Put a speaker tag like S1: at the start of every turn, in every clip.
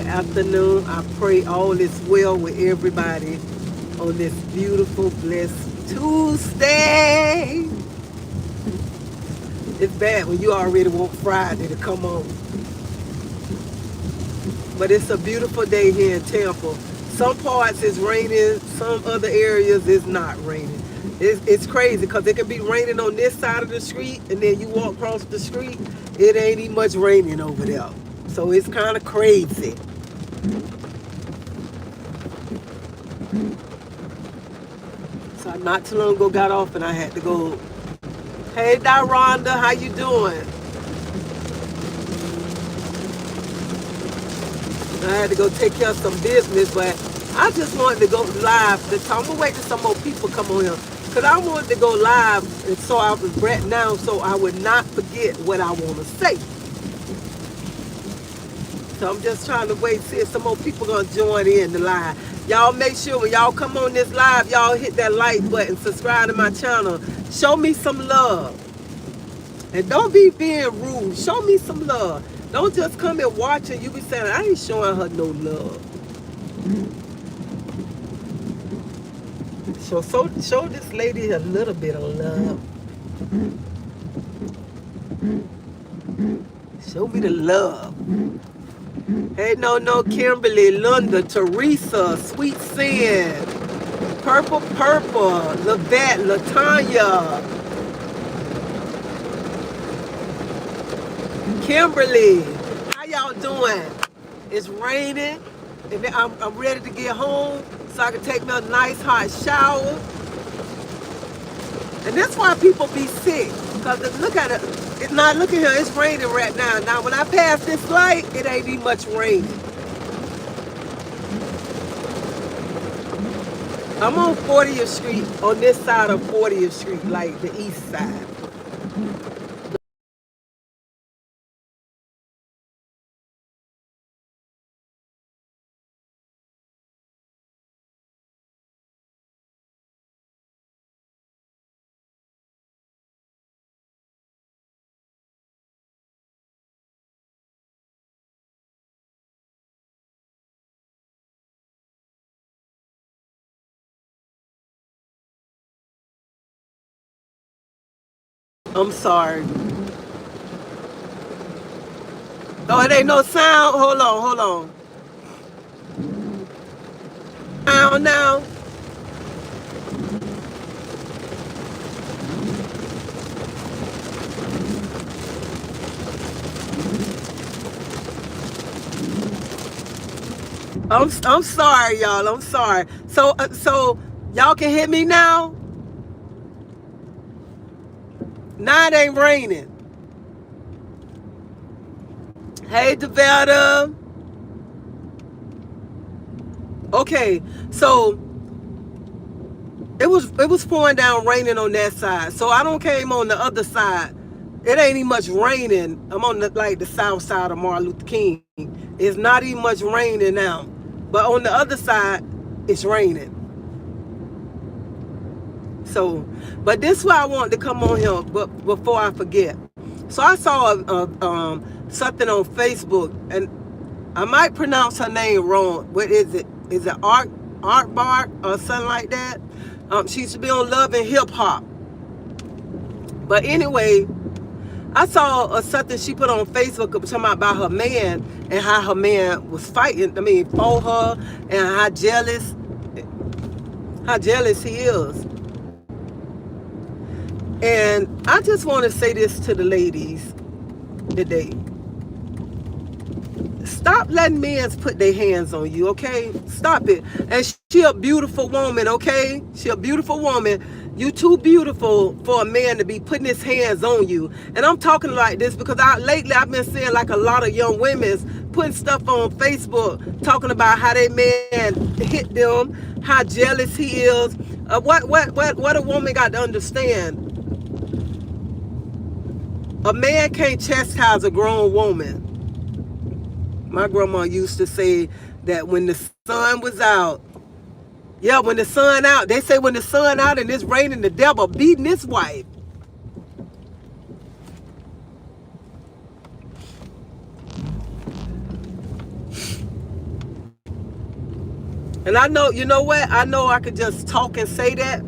S1: Good afternoon. I pray all is well with everybody on this beautiful, blessed Tuesday. It's bad when you already want Friday to come on. But it's a beautiful day here in Tampa. Some parts is raining, some other areas is not raining. It's crazy because it can be raining on this side of the street and then you walk across the street, it ain't even much raining over there. So it's kind of crazy. So not too long ago got off and I had to go, hey Rhonda, how you doing? I had to go take care of some business, but I just wanted to go live this time. I'm gonna wait till some more people come on here. Cause I wanted to go live and so I was right now so I would not forget what I wanna say. So I'm just trying to wait, see if some more people gonna join in the live. Y'all make sure when y'all come on this live, y'all hit that like button, subscribe to my channel. Show me some love. And don't be being rude. Show me some love. Don't just come and watch and you be saying, I ain't showing her no love. Show this lady a little bit of love. Show me the love. Hey, no, Kimberly, Linda, Teresa, Sweet Sin, Purple, Lavette, Latanya, Kimberly, how y'all doing? It's raining, and I'm ready to get home so I can take me a nice hot shower. And that's why people be sick, because look at it. It's not, look at here, it's raining right now. Now, when I pass this light, it ain't even much rain. I'm on 40th Street, on this side of 40th Street, like the east side. I'm sorry. Oh, it ain't no sound. Hold on. Now. I'm sorry, y'all. I'm sorry. So y'all can hear me now? Now it ain't raining. Hey, Devetta. Okay, so it was pouring down raining on that side. So I don't came on the other side. It ain't even much raining. I'm on the south side of Martin Luther King. It's not even much raining now. But on the other side, it's raining. So, but this is why I wanted to come on here, but before I forget. So I saw something on Facebook, and I might pronounce her name wrong. What is it? Is it Art Bar or something like that? She used to be on Love and Hip Hop. But anyway, I saw something she put on Facebook talking about her man and how her man was fighting. I mean, for her, and how jealous he is. And I just want to say this to the ladies today. Stop letting men put their hands on you, okay? Stop it. And she a beautiful woman, okay? She a beautiful woman. You too beautiful for a man to be putting his hands on you. And I'm talking like this because lately I've been seeing like a lot of young women putting stuff on Facebook talking about how their man hit them, how jealous he is. What a woman got to understand. A man can't chastise a grown woman. My grandma used to say that when the sun was out, when the sun out, they say when the sun out and it's raining, the devil beating his wife. And I know, you know what? I know I could just talk and say that,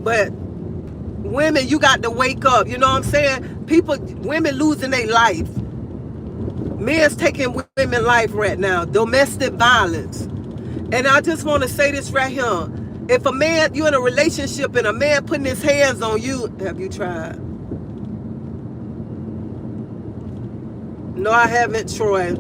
S1: but women, you got to wake up. You know what I'm saying? People, women losing their life. Men's taking women life right now. Domestic violence. And I just want to say this right here. If a man, you're in a relationship and a man putting his hands on you, have you tried? No, I haven't, Troy.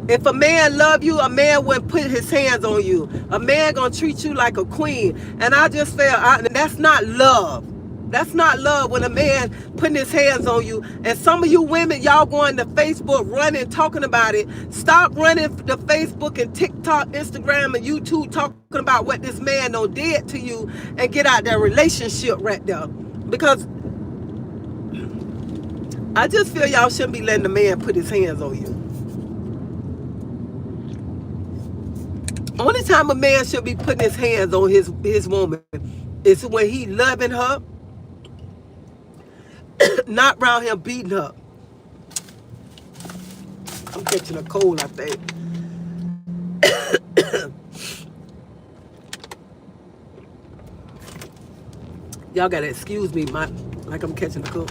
S1: If a man love you, a man wouldn't put his hands on you. A man gonna treat you like a queen. And I just feel, that's not love. That's not love when a man putting his hands on you. And some of you women, y'all going to Facebook running, talking about it. Stop running to Facebook and TikTok, Instagram, and YouTube talking about what this man done did to you and get out that relationship right there. Because I just feel y'all shouldn't be letting a man put his hands on you. Only time a man should be putting his hands on his woman is when he loving her, not around him beating her. I'm catching a cold, I think. Y'all gotta excuse me, like I'm catching a cold.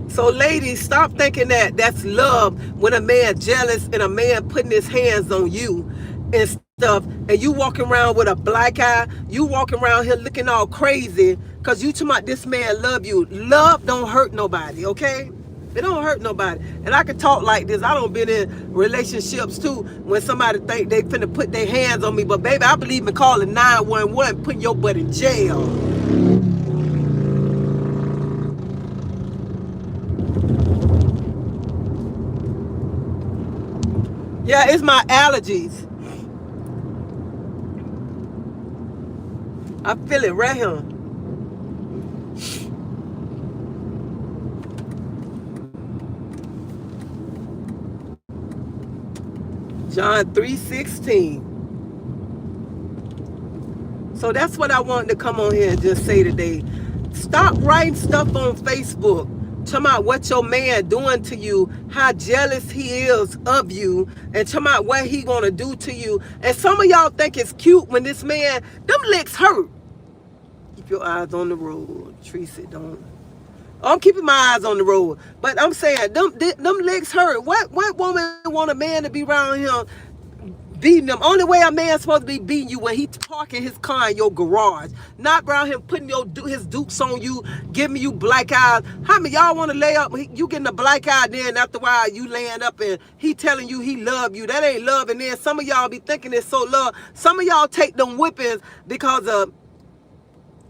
S1: So ladies, stop thinking that that's love when a man jealous and a man putting his hands on you and stuff, and you walking around with a black eye, you walking around here looking all crazy because you talking about this man love you. Love don't hurt nobody, okay? It don't hurt nobody. And I can talk like this. I done been in relationships too when somebody think they finna put their hands on me, but baby, I believe in calling 911, putting your butt in jail. Yeah, it's my allergies. I feel it right here. John 3:16. So that's what I wanted to come on here and just say today. Stop writing stuff on Facebook talking about what your man doing to you, how jealous he is of you, and talking about what he gonna do to you. And some of y'all think it's cute when this man, them licks hurt. Keep your eyes on the road, Treasie, don't. I'm keeping my eyes on the road, but I'm saying them legs hurt. What woman want a man to be around him beating them? Only way a man's supposed to be beating you when he parking his car in your garage, not around him putting his dukes on you, giving you black eyes. How many y'all want to lay up? You getting a black eye, then after a while you laying up and he telling you he love you. That ain't love. And then some of y'all be thinking it's so love. Some of y'all take them whippings because of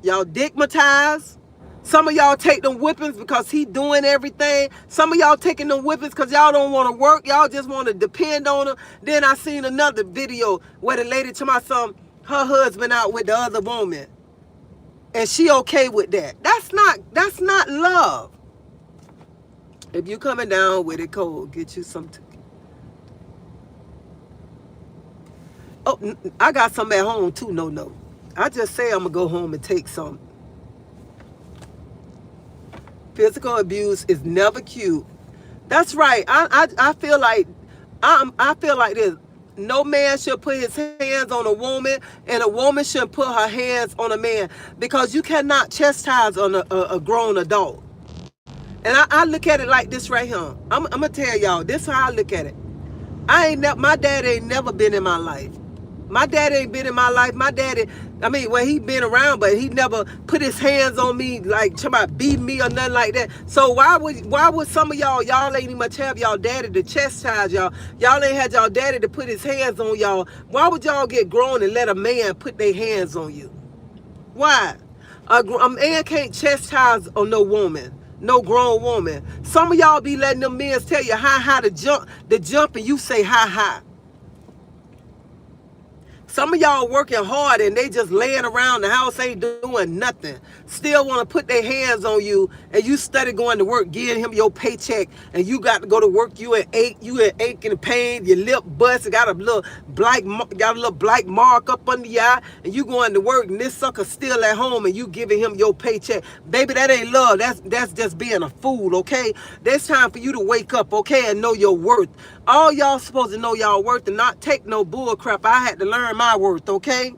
S1: y'all digmatized. Some of y'all take them whippings because he doing everything. Some of y'all taking them whippings because y'all don't want to work. Y'all just want to depend on him. Then I seen another video where the lady to my son, her husband out with the other woman. And she okay with that. That's not love. If you coming down with it cold, get you some. Oh, I got some at home too. No. I just say I'm going to go home and take some. Physical abuse is never cute. That's right. I feel like I feel like this. No man should put his hands on a woman, and a woman shouldn't put her hands on a man, because you cannot chastise on a grown adult. And I look at it like this right here. I'm gonna tell y'all this is how I look at it. My dad ain't never been in my life. My dad ain't been in my life. My daddy, I mean, well, he been around, but he never put his hands on me, like somebody beat me or nothing like that. So why would some of y'all ain't even much have y'all daddy to chastise y'all? Y'all ain't had y'all daddy to put his hands on y'all. Why would y'all get grown and let a man put their hands on you? Why? A man can't chastise on no woman. No grown woman. Some of y'all be letting them men tell you how to jump, and you say how. Some of y'all working hard and they just laying around the house, ain't doing nothing. Still want to put their hands on you, and you study going to work, giving him your paycheck, and you got to go to work. You in ache and pain. Your lip bust, got a little black mark up under your eye, and you going to work, and this sucker still at home, and you giving him your paycheck. Baby, that ain't love. That's just being a fool. Okay, there's time for you to wake up. Okay, and know your worth. All y'all supposed to know y'all worth and not take no bull crap. I had to learn my worth, okay?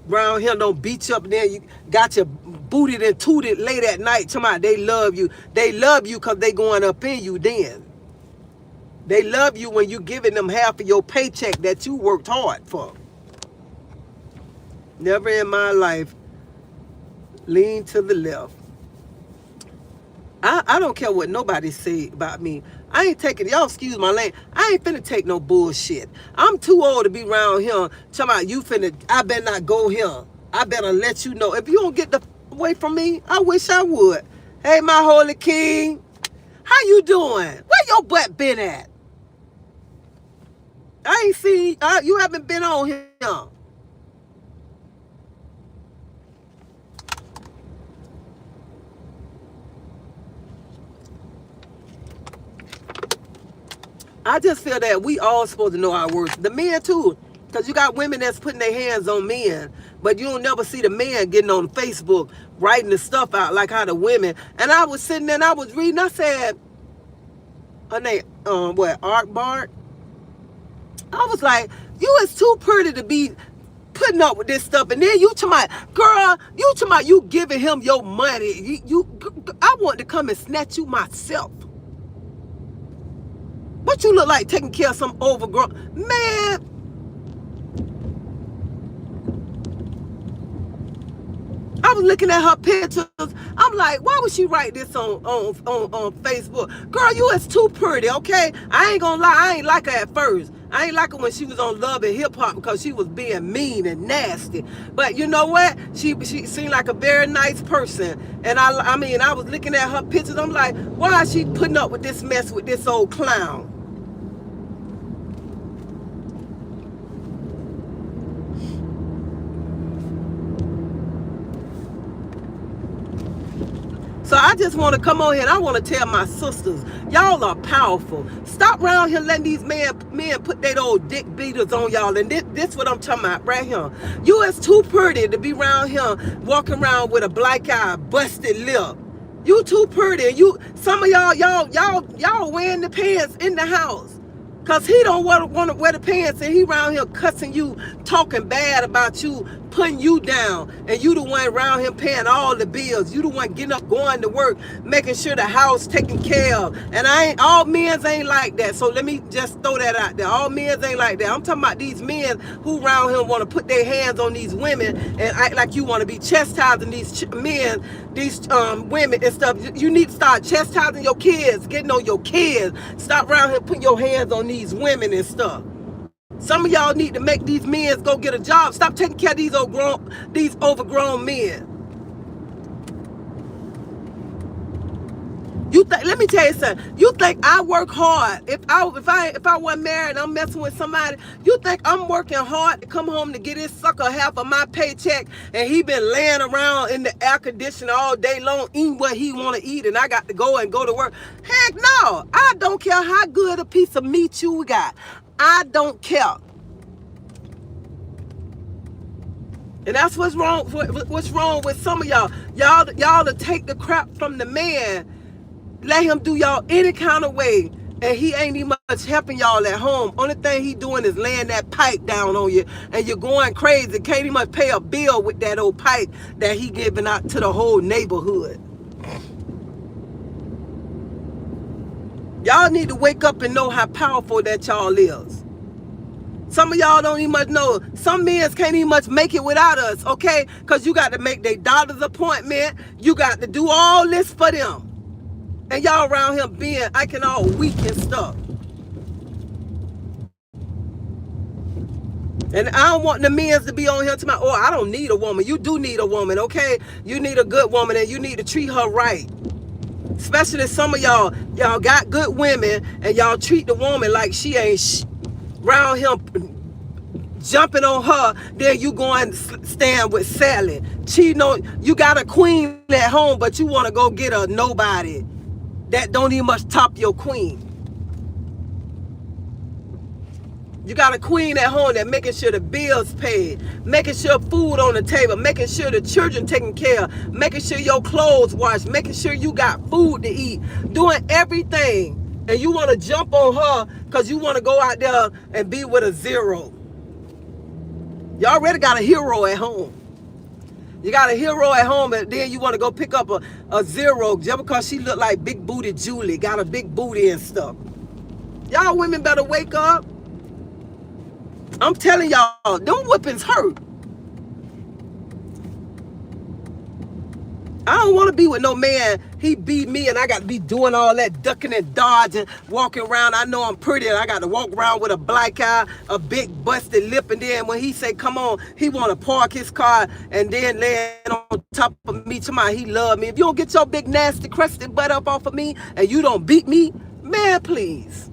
S1: Around here don't beat you up, and then you got your booted and tooted late at night. Somebody, they love you. They love you because they going up in you then. They love you when you giving them half of your paycheck that you worked hard for. Never in my life lean to the left. I don't care what nobody say about me. I ain't taking, y'all excuse my language, I ain't finna take no bullshit. I'm too old to be around here talking about you finna, I better not go here. I better let you know. If you don't get the away from me, I wish I would. Hey, my holy king, how you doing? Where your butt been at? I ain't seen, you haven't been on here. I just feel that we all supposed to know our worth. The men too. Because you got women that's putting their hands on men. But you don't never see the man getting on Facebook writing the stuff out like how the women. And I was sitting there and I was reading. I said, her name, Art Bart? I was like, you is too pretty to be putting up with this stuff. And then you to my girl, you to my, you giving him your money. I want to come and snatch you myself. What you look like taking care of some overgrown man? I was looking at her pictures. I'm like, why would she write this on Facebook? Girl, you is too pretty, okay? I ain't gonna lie, I ain't like her at first. I ain't like her when she was on Love and Hip Hop because she was being mean and nasty. But you know what? She seemed like a very nice person. And I mean, I was looking at her pictures. I'm like, why is she putting up with this mess with this old clown? So I just want to come on here and I want to tell my sisters, y'all are powerful. Stop around here letting these men put their old dick beaters on y'all. And this what I'm talking about right here. You is too pretty to be around here walking around with a black eye, busted lip. You too pretty. And some of y'all wearing the pants in the house. Cause he don't want to wear the pants and he around here cussing you, talking bad about you, putting you down, and you the one around him paying all the bills. You the one getting up, going to work, making sure the house taken care of. And all men ain't like that. So let me just throw that out there. All men ain't like that. I'm talking about these men who around here want to put their hands on these women and act like you want to be chastising these men, these women and stuff. You need to start chastising your kids, getting on your kids. Stop around here putting your hands on these women and stuff. Some of y'all need to make these men go get a job. Stop taking care of these overgrown men. Let me tell you something. You think I work hard? If I wasn't married and I'm messing with somebody, you think I'm working hard to come home to get this sucker half of my paycheck and he been laying around in the air conditioner all day long eating what he want to eat and I got to go to work? Heck no. I don't care how good a piece of meat you got. I don't care. And that's what's wrong with some of y'all. Y'all to take the crap from the man, let him do y'all any kind of way, and he ain't even much helping y'all at home. Only thing he doing is laying that pipe down on you, and you're going crazy. Can't even much pay a bill with that old pipe that he giving out to the whole neighborhood. Y'all need to wake up and know how powerful that y'all is. Some of y'all don't even much know. Some men can't even much make it without us, okay? Because you got to make their doctor's appointment. You got to do all this for them. And y'all around here being acting all weak and stuff. And I don't want the men to be on here tomorrow. Oh, I don't need a woman. You do need a woman, okay? You need a good woman and you need to treat her right. Especially some of y'all got good women and y'all treat the woman like she ain't Round him jumping on her, then you go and stand with Sally. Cheating on, you got a queen at home, but you want to go get a nobody that don't even much top your queen. You got a queen at home that making sure the bills paid, making sure food on the table, making sure the children taken care of, making sure your clothes washed, making sure you got food to eat, doing everything. And you want to jump on her because you want to go out there and be with a zero. You already got a hero at home. You got a hero at home, and then you want to go pick up a zero just because she look like big booty Julie, got a big booty and stuff. Y'all women better wake up. I'm telling y'all, them whippings hurt. I don't want to be with no man, he beat me and I got to be doing all that ducking and dodging, walking around. I know I'm pretty and I got to walk around with a black eye, a big busted lip, and then when he say come on, he want to park his car and then land on top of me. Tomorrow he love me. If you don't get your big nasty crusted butt up off of me and you don't beat me, man, please.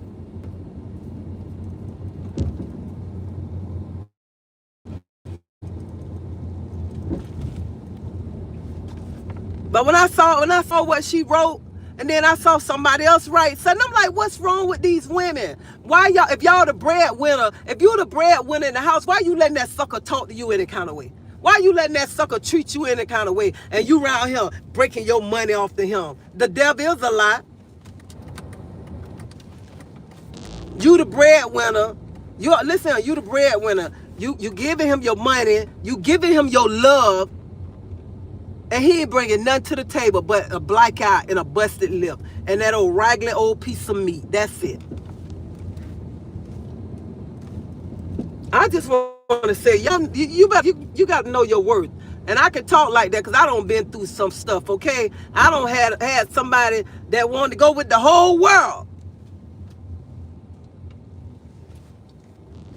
S1: But when I saw what she wrote, and then I saw somebody else write something, I'm like, what's wrong with these women? Why y'all, if y'all the breadwinner, if you're the breadwinner in the house, why you letting that sucker talk to you any kind of way? Why you letting that sucker treat you any kind of way? And you around here breaking your money off to him. The devil is a lie. You the breadwinner. You the breadwinner. You giving him your money. You giving him your love. And he ain't bringing nothing to the table but a black eye and a busted lip and that old raggedy old piece of meat. That's it. I just want to say, you got to know your worth. And I can talk like that because I don't been through some stuff, okay? I don't had somebody that wanted to go with the whole world.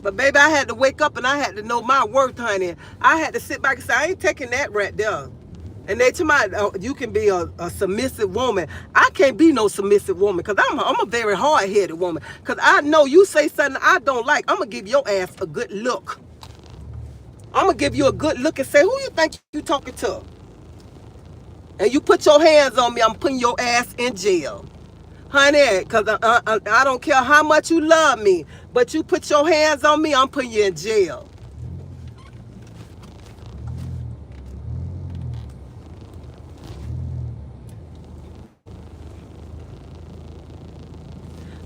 S1: But baby, I had to wake up and I had to know my worth, honey. I had to sit back and say, I ain't taking that right there. And they tell me, you can be a submissive woman. I can't be no submissive woman because I'm a very hard-headed woman. Because I know you say something I don't like, I'm going to give your ass a good look. I'm going to give you a good look and say, who you think you talking to? And you put your hands on me, I'm putting your ass in jail. Honey, because I don't care how much you love me, but you put your hands on me, I'm putting you in jail.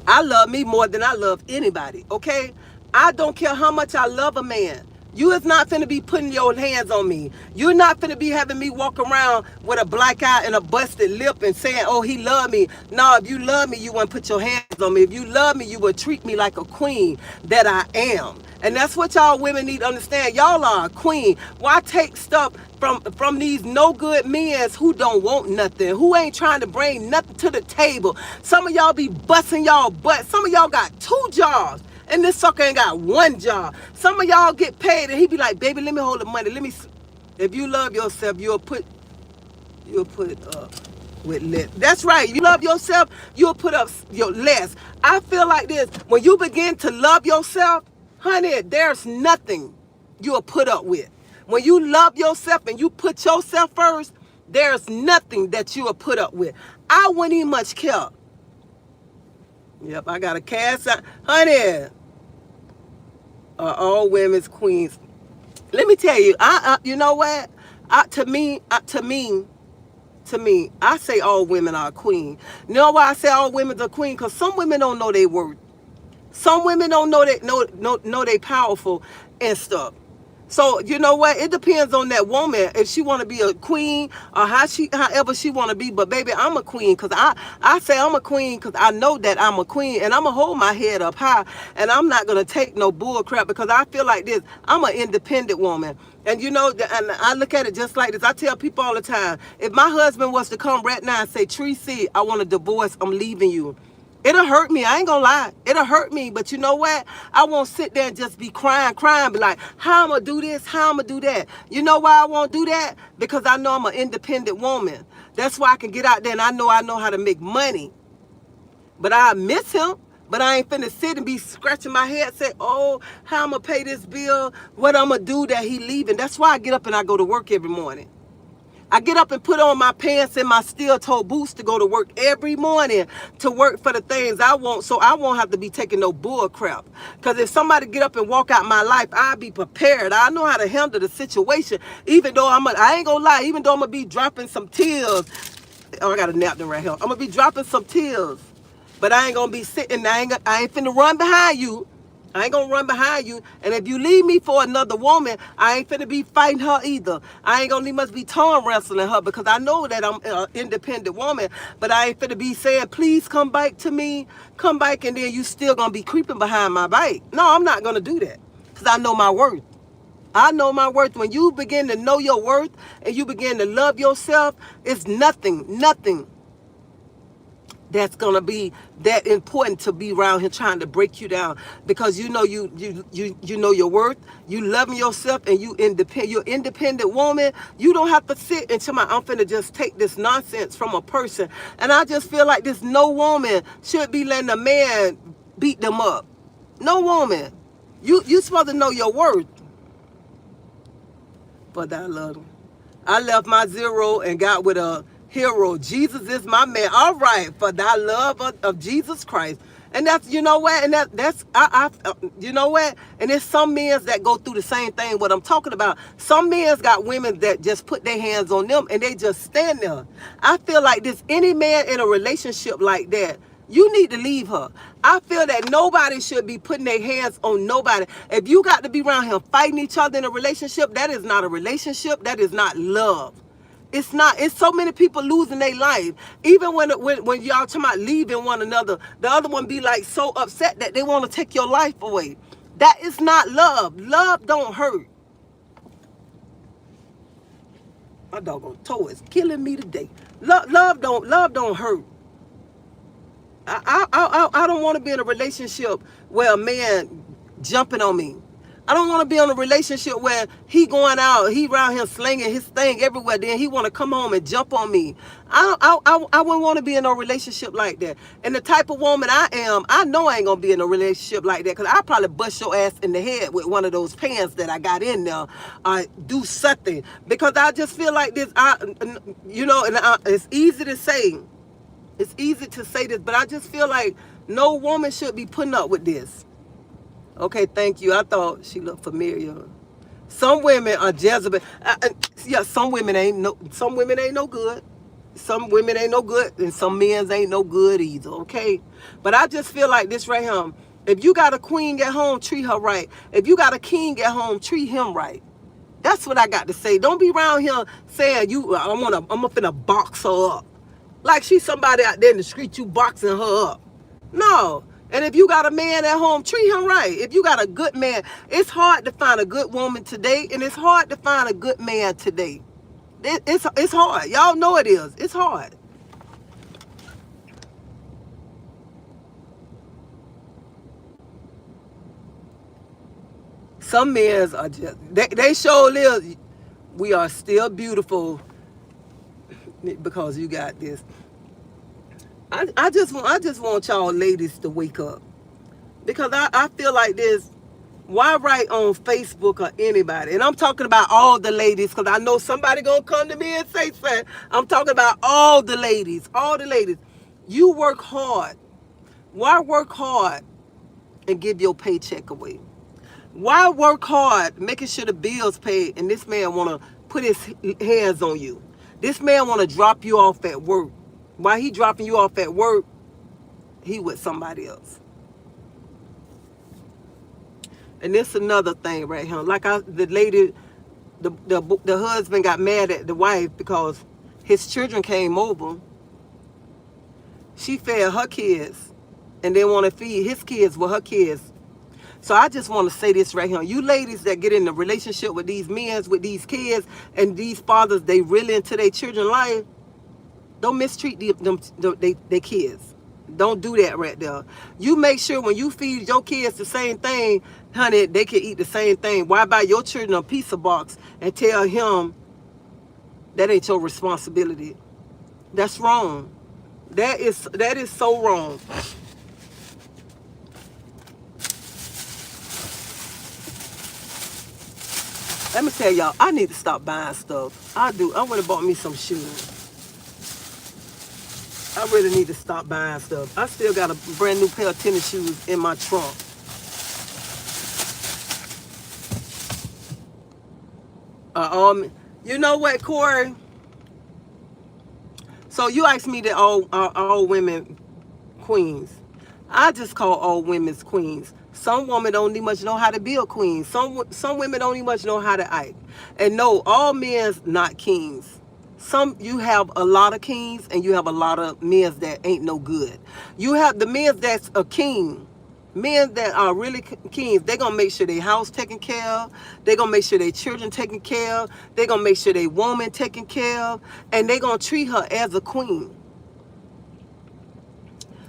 S1: I love me more than I love anybody, okay? I don't care how much I love a man. You is not finna be putting your hands on me. You're not finna be having me walk around with a black eye and a busted lip and saying, oh, he love me. No, if you love me, you wouldn't put your hands on me. If you love me, you would treat me like a queen that I am. And that's what y'all women need to understand. Y'all are a queen. Why take stuff from these no good men who don't want nothing, who ain't trying to bring nothing to the table? Some of y'all be busting y'all butt. Some of y'all got 2 jobs. And this sucker ain't got 1 job. Some of y'all get paid and he be like, baby, let me hold the money. If you love yourself, you'll put up with less. That's right. If you love yourself, you'll put up your less. I feel like this. When you begin to love yourself, honey, there's nothing you'll put up with. When you love yourself and you put yourself first, there's nothing that you'll put up with. I wouldn't even much care. Yep, I got a cash out. Honey, all women's queens. Let me tell you, you know what? To me, I say all women are a queen. You know why I say all women are queen? Because some women don't know their worth. Some women don't know they powerful and stuff. So you know what? It depends on that woman if she want to be a queen or however she want to be. But baby, I'm a queen because I say I'm a queen because I know that I'm a queen and I'm gonna hold my head up high and I'm not gonna take no bull crap because I feel like this. I'm an independent woman. And you know, and I look at it just like this. I tell people all the time, if my husband was to come right now and say, Treasie, I want a divorce, I'm leaving you. It'll hurt me. I ain't gonna lie. It'll hurt me. But you know what? I won't sit there and just be crying, be like, how I'm gonna do this? How I'm gonna do that? You know why I won't do that? Because I know I'm an independent woman. That's why I can get out there and I know how to make money. But I miss him. But I ain't finna sit and be scratching my head, say, oh, how I'm gonna pay this bill, what I'm gonna do that he leaving. That's why I get up and I go to work every morning. I get up and put on my pants and my steel-toe boots to go to work every morning to work for the things I want, so I won't have to be taking no bull crap. Because if somebody get up and walk out my life, I'll be prepared. I know how to handle the situation, even though I ain't gonna lie, even though I'm gonna be dropping some tears. Oh, I got a napkin right here. I'm gonna be dropping some tears, but I ain't gonna be sitting. I ain't finna run behind you. I ain't gonna run behind you. And if you leave me for another woman, I ain't finna be fighting her either. I ain't gonna must be tongue wrestling her because I know that I'm an independent woman. But I ain't finna be saying, please come back to me, come back, and then you still gonna be creeping behind my back. No, I'm not gonna do that because I know my worth. I know my worth. When you begin to know your worth and you begin to love yourself, it's nothing that's gonna be that important to be around here trying to break you down, because you know you know your worth, you loving yourself, and you're independent woman. You don't have to sit until I'm finna just take this nonsense from a person. And I just feel like this no woman should be letting a man beat them up. No woman. You supposed to know your worth. But I love him. I left my zero and got with a hero. Jesus is my man. All right, for thy love of Jesus Christ. And that's, you know what? And you know what? And there's some men that go through the same thing, what I'm talking about. Some men's got women that just put their hands on them and they just stand there. I feel like this, any man in a relationship like that, you need to leave her. I feel that nobody should be putting their hands on nobody. If you got to be around here fighting each other in a relationship, that is not a relationship. That is not love. It's not. It's so many people losing their life. Even when y'all talking about leaving one another, the other one be like so upset that they want to take your life away. That is not love. Love don't hurt. My doggone toe is killing me today. Love don't hurt. I don't want to be in a relationship where a man jumping on me. I don't want to be in a relationship where he going out, he around here slinging his thing everywhere, then he want to come home and jump on me. I wouldn't want to be in a relationship like that. And the type of woman I am, I know I ain't going to be in a relationship like that, because I probably bust your ass in the head with one of those pants that I got in there. Do something. Because I just feel like this, it's easy to say. It's easy to say this, but I just feel like no woman should be putting up with this. Okay, thank you. I thought she looked familiar. Some women are Jezebel. Some women ain't no good. Some women ain't no good, and some men ain't no good either. Okay, but I just feel like this right here. If you got a queen at home, treat her right. If you got a king at home, treat him right. That's what I got to say. Don't be around here saying I'm finna box her up. Like she's somebody out there in the street, you boxing her up. No. And if you got a man at home, treat him right. If you got a good man, it's hard to find a good woman today, and it's hard to find a good man today. It's hard. Y'all know it is. It's hard. Some men are just, they sure live. We are still beautiful because you got this. I just want y'all ladies to wake up, because I feel like this. Why write on Facebook or anybody? And I'm talking about all the ladies, because I know somebody gonna come to me and say something. I'm talking about all the ladies. All the ladies. You work hard. Why work hard and give your paycheck away? Why work hard making sure the bills paid, and this man wanna put his hands on you? This man wanna drop you off at work. While he dropping you off at work, he with somebody else. And this another thing right here. Like the lady, the husband got mad at the wife because his children came over. She fed her kids and they want to feed his kids with her kids. So I just want to say this right here. You ladies that get in a relationship with these men, with these kids, and these fathers, they really into their children's life, don't mistreat their kids. Don't do that right there. You make sure when you feed your kids the same thing, honey, they can eat the same thing. Why buy your children a pizza box and tell him that ain't your responsibility? That's wrong. That is so wrong. Let me tell y'all, I need to stop buying stuff. I do. I went and bought me some shoes. I really need to stop buying stuff. I still got a brand new pair of tennis shoes in my trunk. You know what, Corey? So you asked me that all women queens. I just call all women's queens. Some women don't even much know how to be a queen. Some women don't even much know how to act. And no, all men's not kings. Some you have a lot of kings and you have a lot of men that ain't no good. You have the men that's a king. Men that are really kings, they're gonna make sure their house taken care of, they're gonna make sure their children taken care of, they're gonna make sure their woman taken care of, and they're gonna treat her as a queen.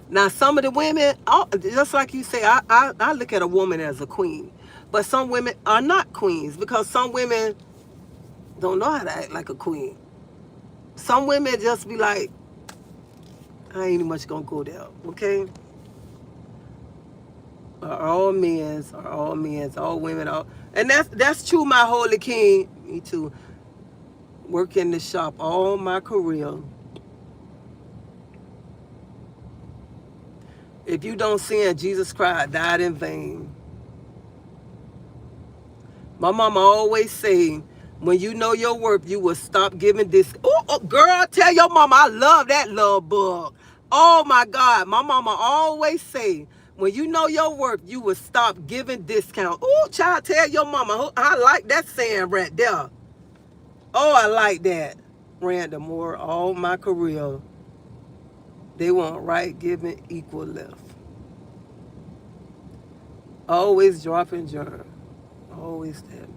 S1: Now, some of the women, just like you say, I look at a woman as a queen. But some women are not queens because some women don't know how to act like a queen. Some women just be like, I ain't much gonna go there, okay? All women, and that's true, my holy king. Me too. Work in the shop all my career. If you don't sin, Jesus Christ died in vain. My mama always say, when you know your worth, you will stop giving this. Oh, girl, tell your mama I love that love book. Oh my God. My mama always say, when you know your worth, you will stop giving discount. Oh, child, tell your mama. I like that saying right there. Oh, I like that. Random more all my career. They want right giving, equal left. Always dropping germ. Always that.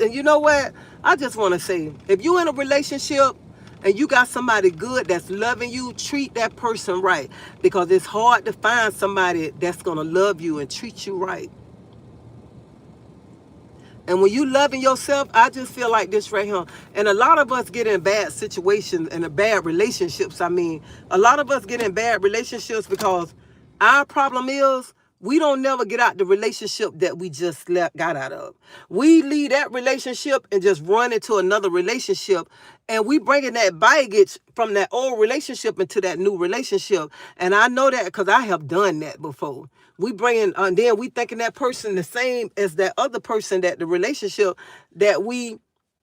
S1: And you know what? I just want to say, if you're in a relationship and you got somebody good that's loving you, treat that person right. Because it's hard to find somebody that's going to love you and treat you right. And when you loving yourself, I just feel like this right here. And a lot of us get in bad situations and bad relationships. I mean, a lot of us get in bad relationships because our problem is we don't never get out the relationship that we just got out of. We leave that relationship and just run into another relationship. And we bringing that baggage from that old relationship into that new relationship. And I know that because I have done that before. We bringing, and then we thinking that person the same as that other person, that the relationship that we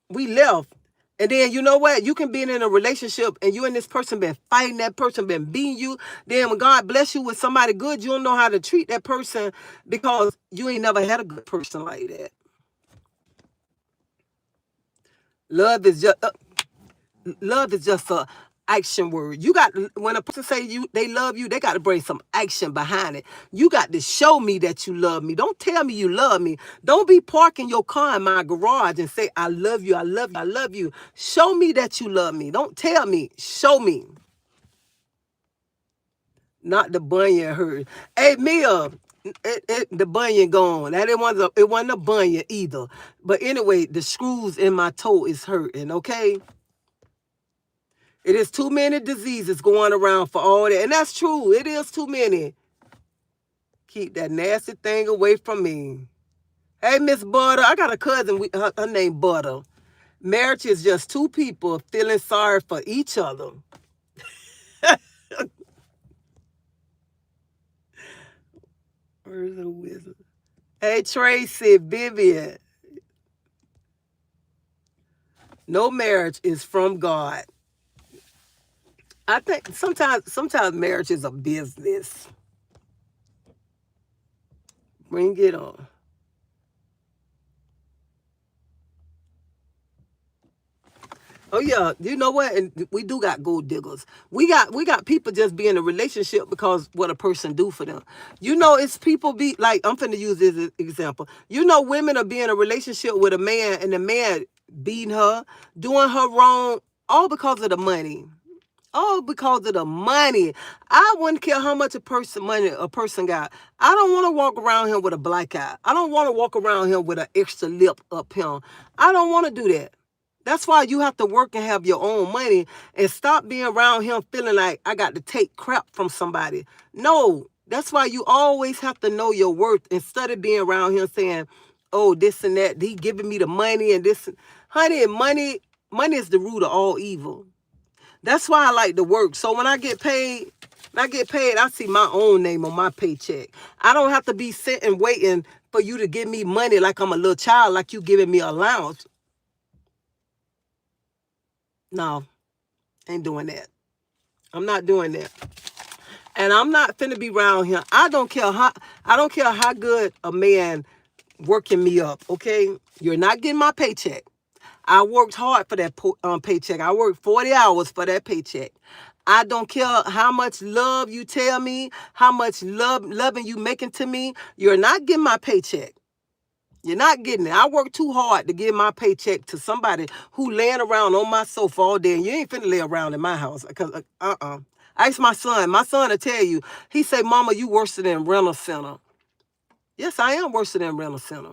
S1: left. And then you know what? You can be in a relationship and you and this person been fighting, that person been beating you. Then when God bless you with somebody good, you don't know how to treat that person because you ain't never had a good person like that. Love is just a action word. You got, when a person say they love you, they got to bring some action behind it. You got to show me that you love me. Don't tell me you love me. Don't be parking your car in my garage and say I love you, I love you, I love you. Show me that you love me. Don't tell me. Show me. Not the bunion hurt. Hey Mia, the bunion gone. That it wasn't a bunion either. But anyway, the screws in my toe is hurting. Okay. It is too many diseases going around for all that. And that's true. It is too many. Keep that nasty thing away from me. Hey, Miss Butter. I got a cousin, her name Butter. Marriage is just two people feeling sorry for each other. Where's the wizard? Hey, Tracy, Vivian. No marriage is from God. I think sometimes marriage is a business. Bring it on. Oh yeah, you know what? And we do got gold diggers. We got people just be in a relationship because what a person do for them. You know, it's people be like, I'm finna use this as example. You know, women are being in a relationship with a man and the man beating her, doing her wrong, all because of the money. Oh, because of the money. I wouldn't care how much money a person got. I don't want to walk around here with a black eye. I don't want to walk around here with an extra lip up here. I don't want to do that. That's why you have to work and have your own money and stop being around him feeling like I got to take crap from somebody. No, That's why you always have to know your worth instead of being around here saying, oh, this and that. He giving me the money and this. Honey, money is the root of all evil. That's why I like to work. So when I get paid, I see my own name on my paycheck. I don't have to be sitting waiting for you to give me money like I'm a little child, like you giving me allowance. No, ain't doing that. I'm not doing that. And I'm not finna be around here. I don't care how good a man working me up, okay? You're not getting my paycheck. I worked hard for that paycheck. I worked 40 hours for that paycheck. I don't care how much love you tell me, how much loving you making to me. You're not getting my paycheck. You're not getting it. I work too hard to give my paycheck to somebody who laying around on my sofa all day, and you ain't finna lay around in my house. Because I ask my son. My son will tell you. He say, "Mama, you worse than rental center." Yes, I am worse than rental center.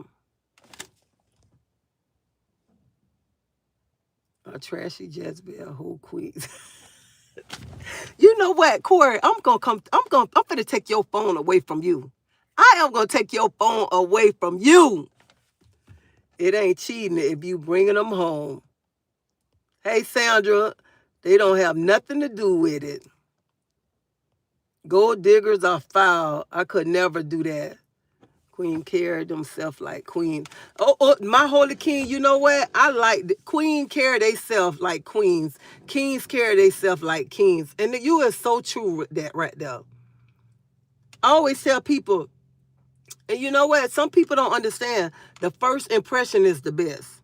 S1: A trashy Jezebel, whole queens. You know what, Corey? I'm gonna take your phone away from you. I am gonna take your phone away from you. It ain't cheating if you bringing them home. Hey, Sandra, they don't have nothing to do with it. Gold diggers are foul. I could never do that. Queen carried themselves like queen. Oh, my holy king, you know what? I like queen carry themselves like queens. Kings carry themselves like kings. And you is so true with that right there. I always tell people, and you know what? Some people don't understand. The first impression is the best.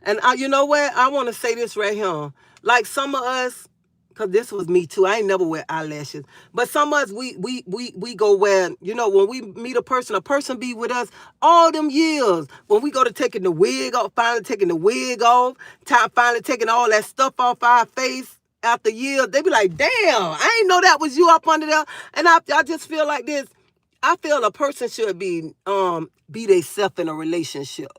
S1: And you know what? I want to say this right here. Like some of us, because this was me too. I ain't never wear eyelashes. But some of us, we go wear, you know, when we meet a person be with us all them years. When we go to taking the wig off, finally taking the wig off, finally taking all that stuff off our face after years, they be like, damn, I ain't know that was you up under there. And I just feel like this. I feel a person should be themselves in a relationship.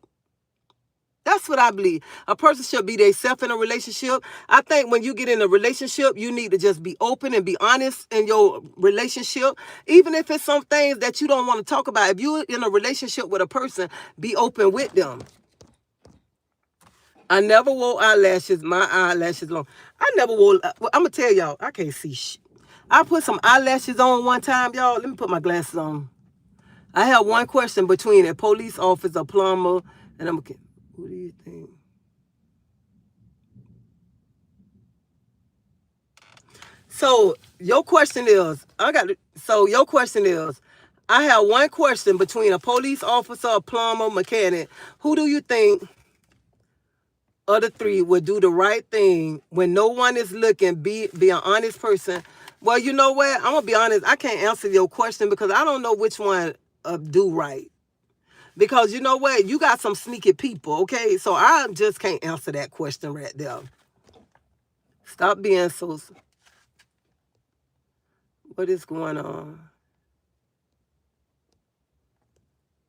S1: That's what I believe. A person should be themselves in a relationship. I think when you get in a relationship, you need to just be open and be honest in your relationship. Even if it's some things that you don't want to talk about. If you're in a relationship with a person, be open with them. I never wore eyelashes, my eyelashes long. I never wore, I'm going to tell y'all, I can't see shit. I put some eyelashes on one time, y'all. Let me put my glasses on. I have one question between a police officer, a plumber, and I'm okay. Who do you think? So your question is, I have one question between a police officer, a plumber, mechanic. Who do you think of the three would do the right thing when no one is looking, be an honest person? Well, you know what? I'm going to be honest. I can't answer your question because I don't know which one do right. Because you know what? You got some sneaky people, okay? So I just can't answer that question right there. Stop being so... What is going on?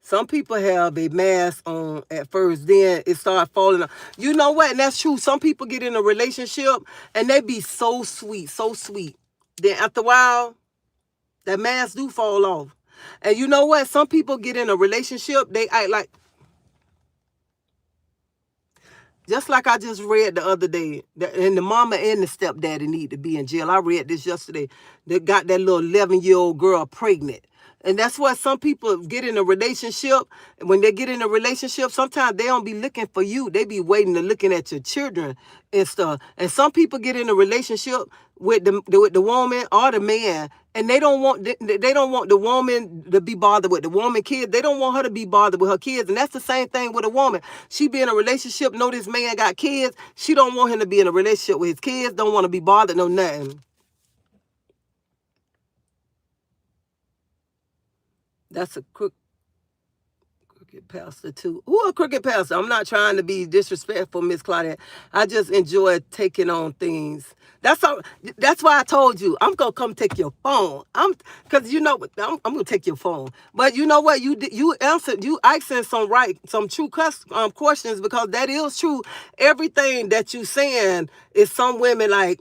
S1: Some people have a mask on at first, then it starts falling off. You know what? And that's true. Some people get in a relationship and they be so sweet, so sweet. Then after a while, that mask do fall off. And you know what? Some people get in a relationship, they act like... Just like I just read the other day, and the mama and the stepdaddy need to be in jail. I read this yesterday. They got that little 11-year-old girl pregnant. And that's why some people get in a relationship. And when they get in a relationship, sometimes they don't be looking for you. They be waiting and looking at your children and stuff. And some people get in a relationship with the woman or the man, and they don't want the woman to be bothered with the woman kids. They don't want her to be bothered with her kids. And that's the same thing with a woman. She be in a relationship, know this man got kids. She don't want him to be in a relationship with his kids. Don't want to be bothered, no nothing. That's a crooked pastor too. Who a crooked pastor? I'm not trying to be disrespectful, Miss Claudette. I just enjoy taking on things. That's why I told you I'm gonna come take your phone. Because you know I'm gonna take your phone. But you know what? You answered. You asking some true questions, because that is true. Everything that you saying is some women like,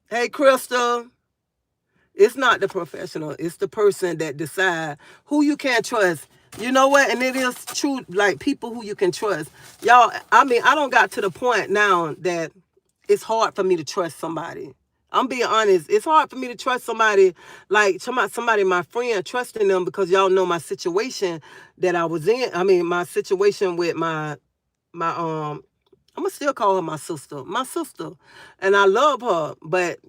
S1: hey, Crystal. It's not the professional. It's the person that decide who you can trust. You know what? And it is true, like people who you can trust. Y'all, I mean, I don't got to the point now that it's hard for me to trust somebody. I'm being honest. It's hard for me to trust somebody, like somebody, my friend, trusting them because y'all know my situation that I was in. I mean, my situation with my I'm gonna still call her my sister, and I love her, but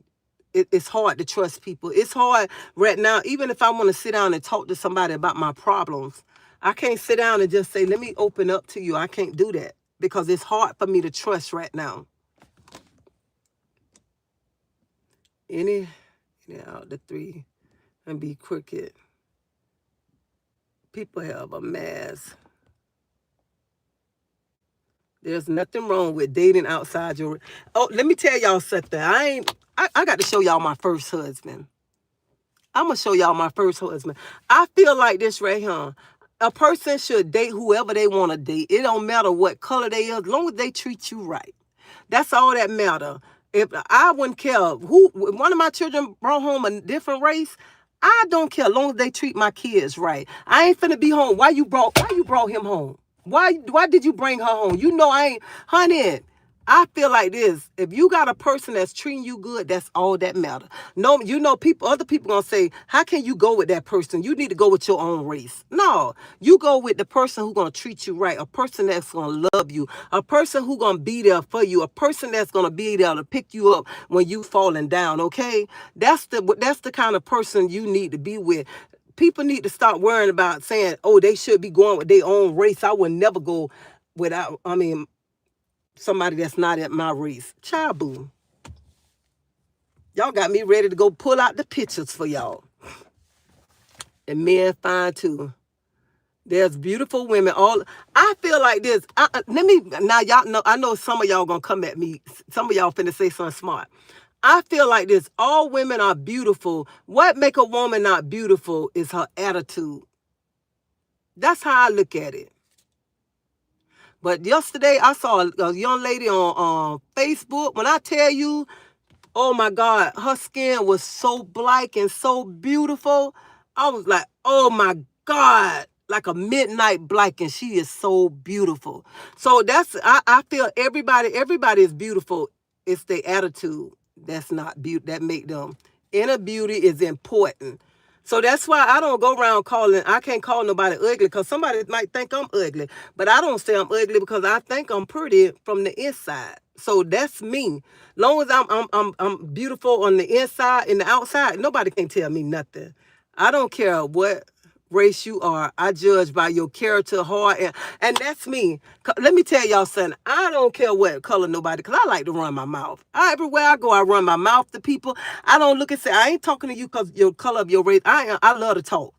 S1: it's hard to trust people. It's hard right now, even if I want to sit down and talk to somebody about my problems. I can't sit down and just say, let me open up to you. I can't do that because it's hard for me to trust right now. Any out the three and be crooked. People have a mask. There's nothing wrong with dating outside your... Oh, let me tell y'all something. I got to show y'all my first husband. I'm going to show y'all my first husband. I feel like this right here. A person should date whoever they want to date. It don't matter what color they are, as long as they treat you right. That's all that matter. If I wouldn't care who one of my children brought home a different race, I don't care as long as they treat my kids right. I ain't finna be home. Why you brought him home? Why did you bring her home? You know I ain't, honey. I feel like this. If you got a person that's treating you good, that's all that matter. No, you know, other people gonna say, how can you go with that person? You need to go with your own race. No, you go with the person who gonna treat you right, a person that's gonna love you, a person who gonna be there for you, a person that's gonna be there to pick you up when you falling down, okay? That's the kind of person you need to be with. People need to stop worrying about saying, oh, they should be going with their own race. I would never go without, somebody that's not at my race. Child boo. Y'all got me ready to go pull out the pictures for y'all. And men fine too. There's beautiful women. I feel like this. Now y'all know, I know some of y'all gonna come at me. Some of y'all finna say something smart. I feel like this. All women are beautiful. What make a woman not beautiful is her attitude. That's how I look at it. But yesterday I saw a young lady on Facebook. When I tell you, oh my God, her skin was so black and so beautiful. I was like, oh my God, like a midnight black, and she is so beautiful. So I feel everybody is beautiful. It's their attitude that's not beauty, that make them. Inner beauty is important. So that's why I don't go around I can't call nobody ugly, because somebody might think I'm ugly. But I don't say I'm ugly because I think I'm pretty from the inside. So that's me. Long as I'm beautiful on the inside and the outside, nobody can tell me nothing. I don't care what race you are. I judge by your character, heart, and that's me. Let me tell y'all something. I don't care what color nobody, because I like to run my mouth. Everywhere I go, I run my mouth to people. I don't look and say, I ain't talking to you because your color of your race. I love to talk.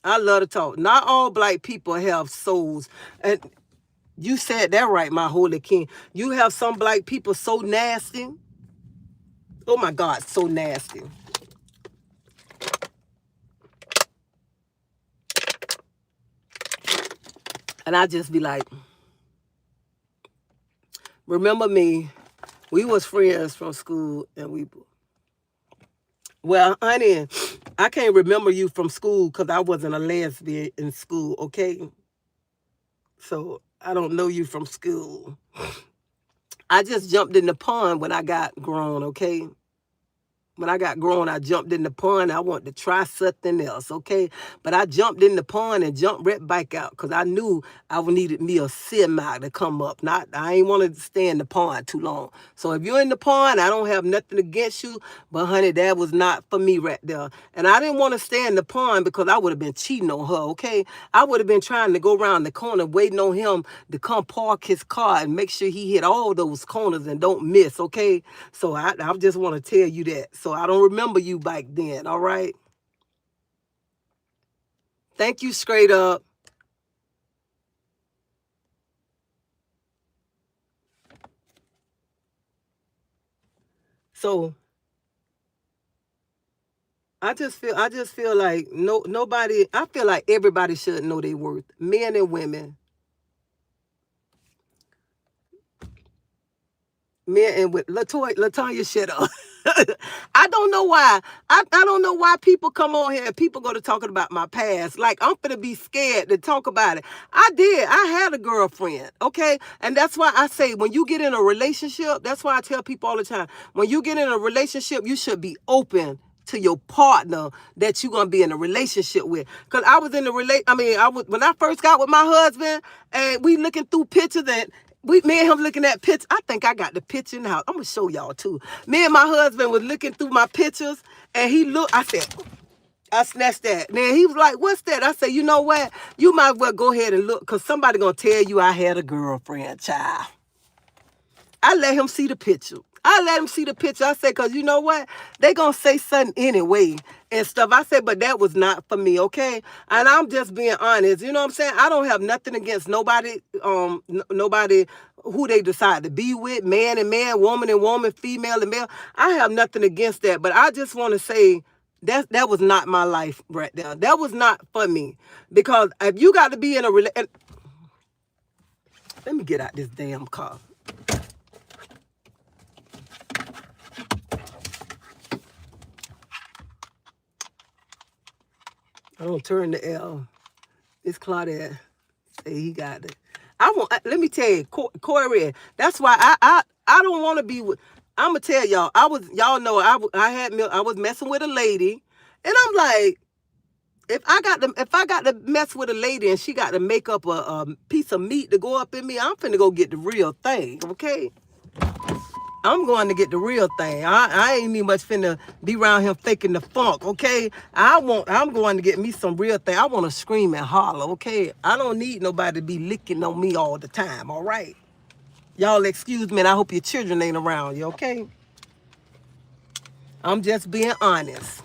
S1: I love to talk. Not all black people have souls. And you said that right, my holy king. You have some black people so nasty. Oh my God, so nasty. And I just be like, remember me? We was friends from school, and well, honey, I can't remember you from school because I wasn't a lesbian in school, okay? So I don't know you from school. I just jumped in the pond when I got grown, okay? When I got grown, I jumped in the pond. I wanted to try something else, okay? But I jumped in the pond and jumped right back out because I knew I needed me a semi to come up. I ain't want to stay in the pond too long. So if you're in the pond, I don't have nothing against you. But, honey, that was not for me right there. And I didn't want to stay in the pond because I would have been cheating on her, okay? I would have been trying to go around the corner waiting on him to come park his car and make sure he hit all those corners and don't miss, okay? So I just want to tell you that. So I don't remember you back then, all right? Thank you, straight up. So I just feel like nobody, I feel like everybody should know their worth, men and women. Men and with Latoya, shut up. I don't know why. I don't know why people come on here and people go to talking about my past. Like, I'm finna be scared to talk about it. I did. I had a girlfriend, okay? And that's why I say when you get in a relationship, that's why I tell people all the time, when you get in a relationship, you should be open to your partner that you're gonna be in a relationship with. Cause I was in a when I first got with my husband and we looking through pictures and me and him looking at pictures. I think I got the picture in the house. I'm gonna show y'all too. Me and my husband was looking through my pictures and he looked, I said, I snatched that. Then he was like, what's that? I said, you know what? You might as well go ahead and look because somebody gonna tell you I had a girlfriend, child. I let him see the picture. I said, because you know what? They going to say something anyway and stuff. I said, but that was not for me, okay? And I'm just being honest. You know what I'm saying? I don't have nothing against nobody, nobody who they decide to be with, man and man, woman and woman, female and male. I have nothing against that. But I just want to say that was not my life right there. That was not for me. Because if you got to be in a relationship... Let me get out this damn car. I don't turn the L. It's Claudette. Say he got it. Let me tell you, Corey, that's why I don't want to be with, I'm going to tell y'all, y'all know, I was messing with a lady, and I'm like, if I got to mess with a lady and she got to make up a piece of meat to go up in me, I'm finna go get the real thing, okay? I'm going to get the real thing. I ain't even much finna be around here faking the funk, okay? I'm going to get me some real thing. I want to scream and holler, okay? I don't need nobody to be licking on me all the time, all right? Y'all excuse me, and I hope your children ain't around you, okay? I'm just being honest.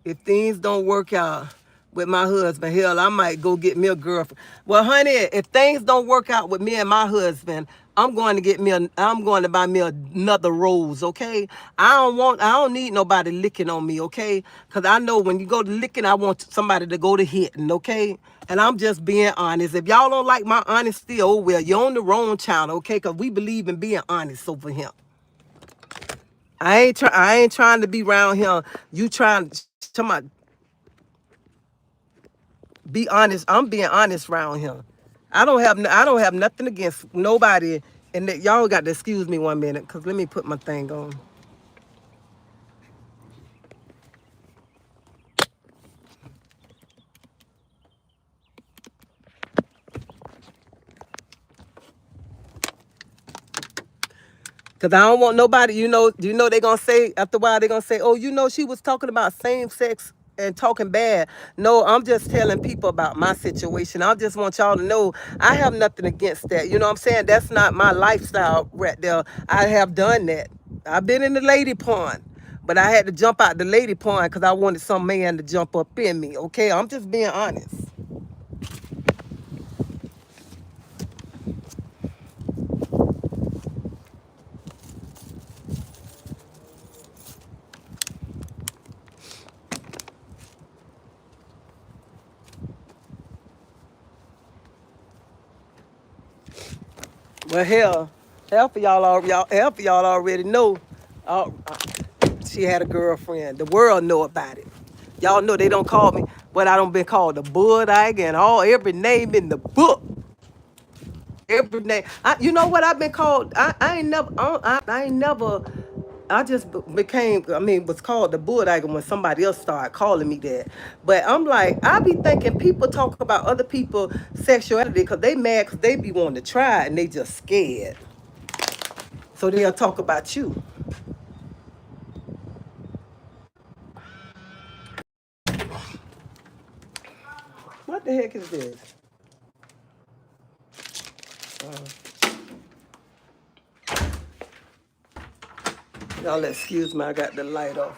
S1: If things don't work out with my husband, hell, I might go get me a girlfriend. Well, honey, if things don't work out with me and my husband, I'm going to buy me another rose, okay? I don't need nobody licking on me, okay? Because I know when you go to licking, I want somebody to go to hitting, okay? And I'm just being honest. If y'all don't like my honesty, oh well, you're on the wrong channel, okay? Because we believe in being honest over here. I ain't trying to be around here. You trying to be honest. I'm being honest around here. I don't have nothing against nobody. And y'all got to excuse me 1 minute, cause let me put my thing on. Cause I don't want nobody, you know they gonna say, after a while they gonna say, oh, she was talking about same sex and talking bad. No, I'm just telling people about my situation. I just want y'all to know I have nothing against that. You know what I'm saying? That's not my lifestyle right there. I have done that. I've been in the lady pond, but I had to jump out the lady pond because I wanted some man to jump up in me. Okay, I'm just being honest. Well, hell for y'all already know. She had a girlfriend. The world know about it. Y'all know they don't call me, but I don't been called the Bud Egg and every name in the book. Every name. You know what I've been called? I ain't never. I just was called the Bud Egg when somebody else started calling me that. But I'm like, I be thinking people talk about other people's sexuality because they mad because they be wanting to try it and they just scared. So they'll talk about you. What the heck is this? Y'all excuse me, I got the light off.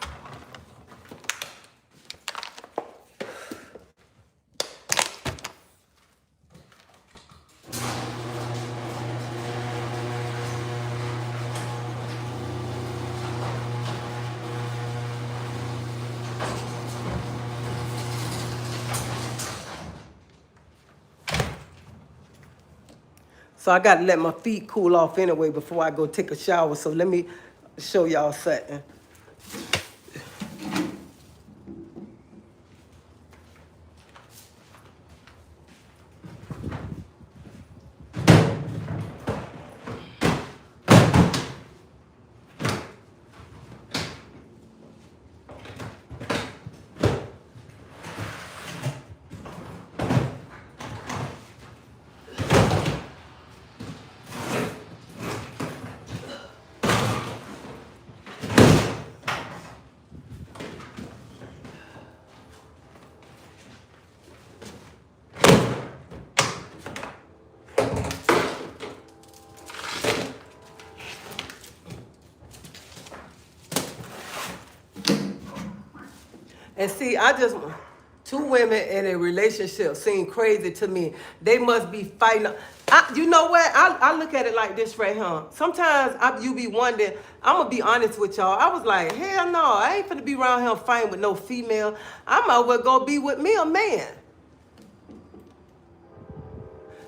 S1: So I got to let my feet cool off anyway before I go take a shower. So let me show y'all something. And see, two women in a relationship seem crazy to me. They must be fighting. You know what? I look at it like this right here. Sometimes you be wondering, I'm going to be honest with y'all. I was like, hell no, I ain't finna be around here fighting with no female. I might well go be with me a man.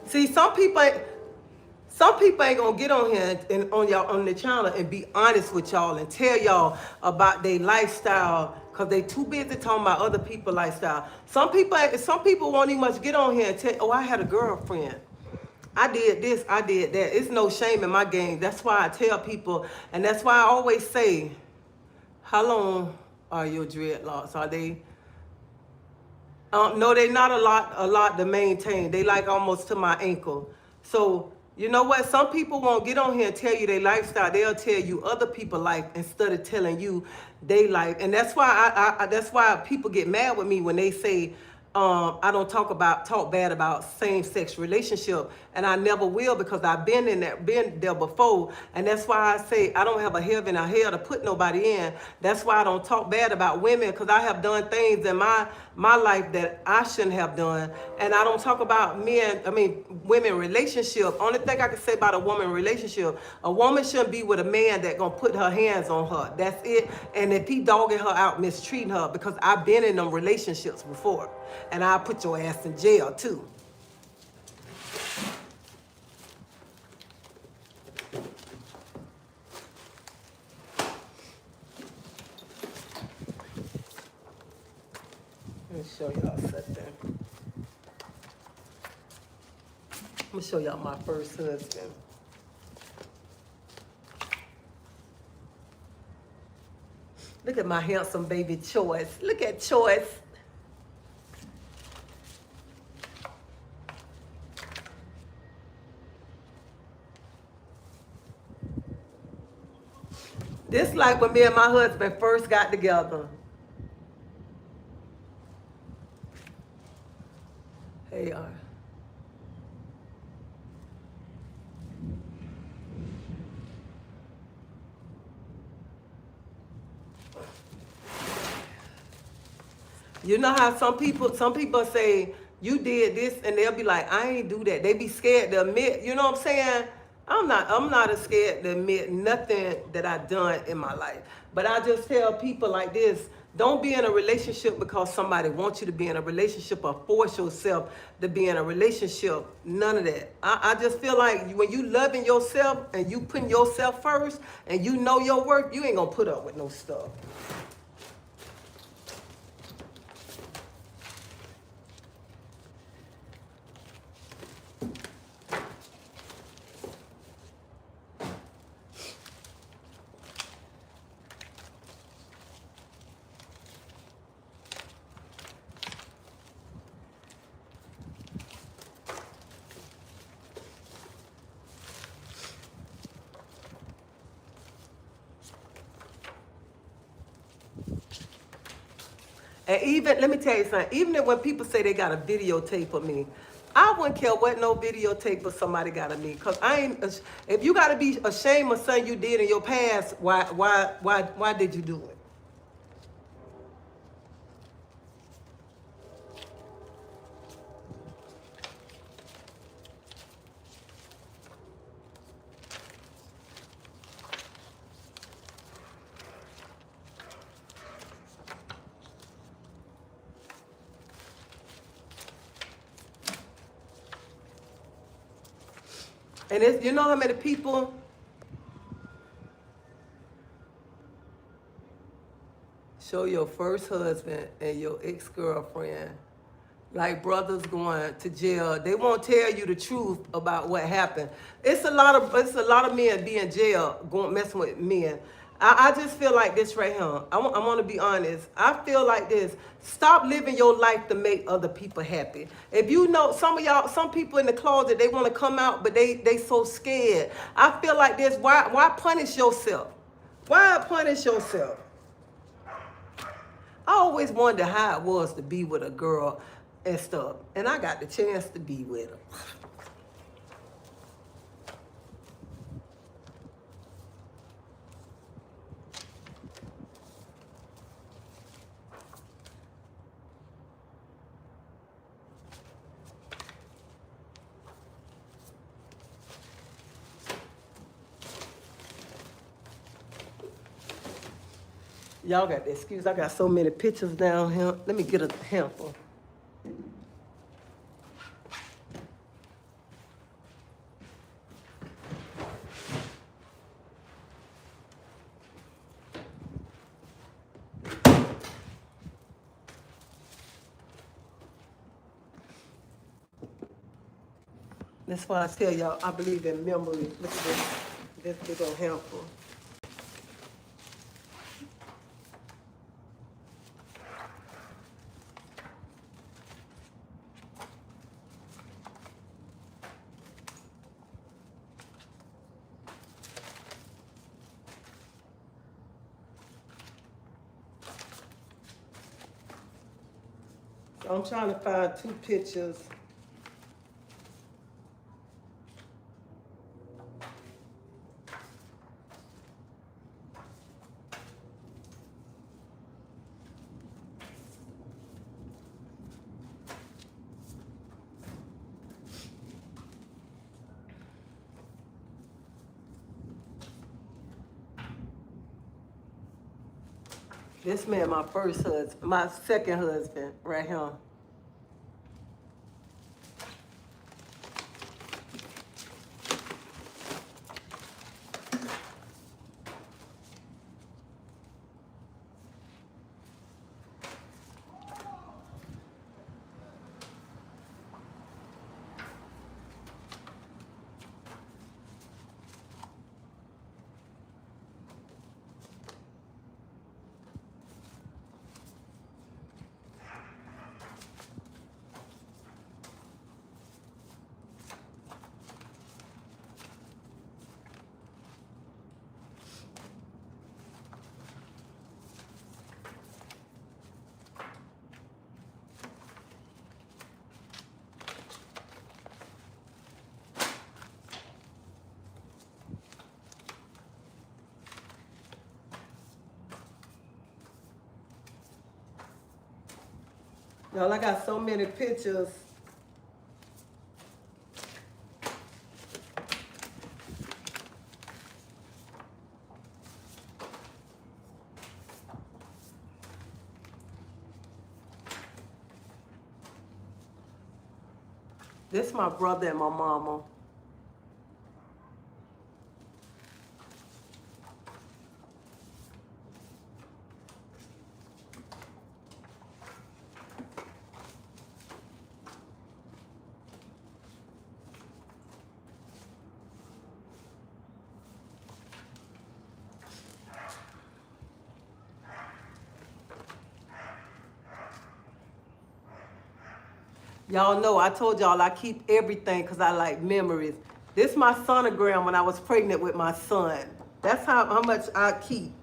S1: See, some people ain't gonna get on here and on the channel and be honest with y'all and tell y'all about their lifestyle because they too busy talking about other people's lifestyle. Some people won't even much get on here and tell, oh, I had a girlfriend. I did this, I did that. It's no shame in my game. That's why I tell people, and that's why I always say, how long are your dreadlocks? Are they? No, they not a lot to maintain. They like almost to my ankle. So you know what? Some people won't get on here and tell you their lifestyle. They'll tell you other people's life instead of telling you their life. And that's why that's why people get mad with me when they say I don't talk bad about same-sex relationship, and I never will because I've been there before, and that's why I say I don't have a heaven or hell to put nobody in. That's why I don't talk bad about women because I have done things in my life that I shouldn't have done, and I don't talk about women relationship. Only thing I can say about a woman relationship, a woman shouldn't be with a man that gonna put her hands on her. That's it. And if he dogging her out, mistreating her, because I've been in them relationships before. And I'll put your ass in jail too. Let me show y'all something. I'm gonna show y'all my first husband. Look at my handsome baby Choice. Look at Choice. This like when me and my husband first got together. Hey, y'all. You know how some people say you did this and they'll be like, I ain't do that. They be scared to admit, you know what I'm saying? I'm not scared to admit nothing that I've done in my life. But I just tell people like this, don't be in a relationship because somebody wants you to be in a relationship or force yourself to be in a relationship. None of that. I just feel like when you loving yourself and you putting yourself first and you know your worth, you ain't gonna put up with no stuff. And even, let me tell you something, even when people say they got a videotape of me, I wouldn't care what no videotape of somebody got of me. Because I ain't, if you got to be ashamed of something you did in your past, why did you do it? And it's, you know how many people show your first husband and your ex-girlfriend like brothers going to jail. They won't tell you the truth about what happened. It's a lot of men be in jail going messing with men. I just feel like this right here. I want to be honest. I feel like this. Stop living your life to make other people happy. If you know some of y'all, some people in the closet, they want to come out, but they so scared. I feel like this. Why punish yourself? Why punish yourself? I always wondered how it was to be with a girl and stuff. And I got the chance to be with her. Y'all got the excuse. I got so many pictures down here. Let me get a handful. That's why I tell y'all I believe in memory. Look at this big old handful. So I'm trying to find 2 pictures. This man, my first husband, my second husband, right here. Y'all, I got so many pictures. This is my brother and my mama. Y'all know I told y'all I keep everything because I like memories. This is my sonogram when I was pregnant with my son. That's how much I keep.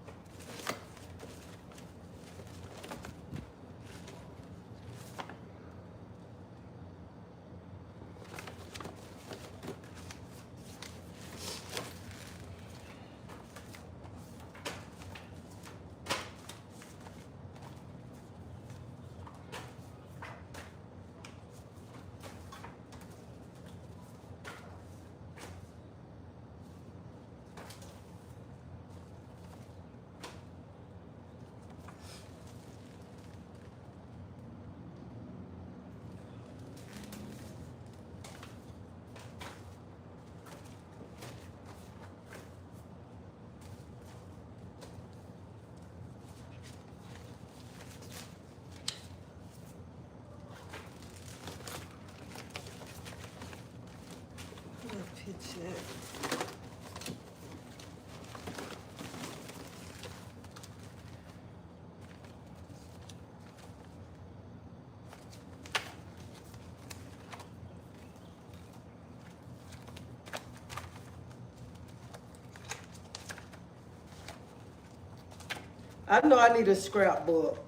S1: kitchen. I know I need a scrapbook.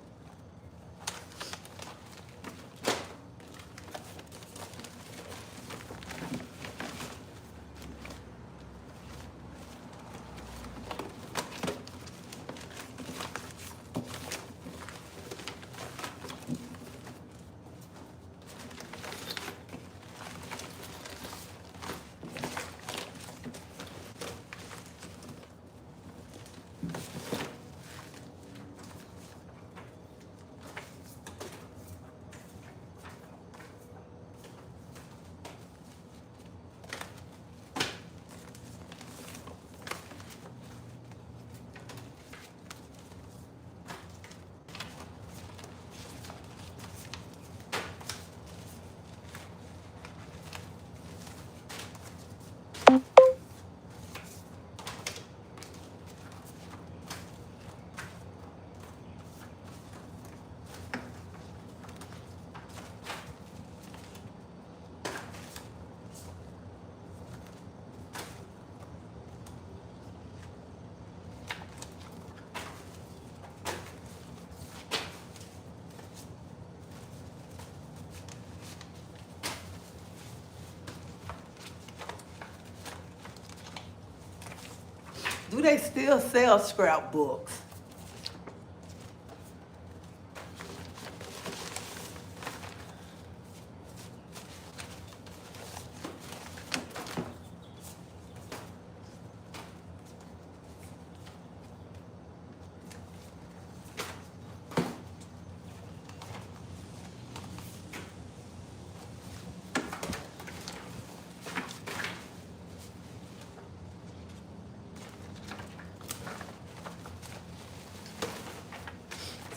S1: Do they still sell scrapbooks?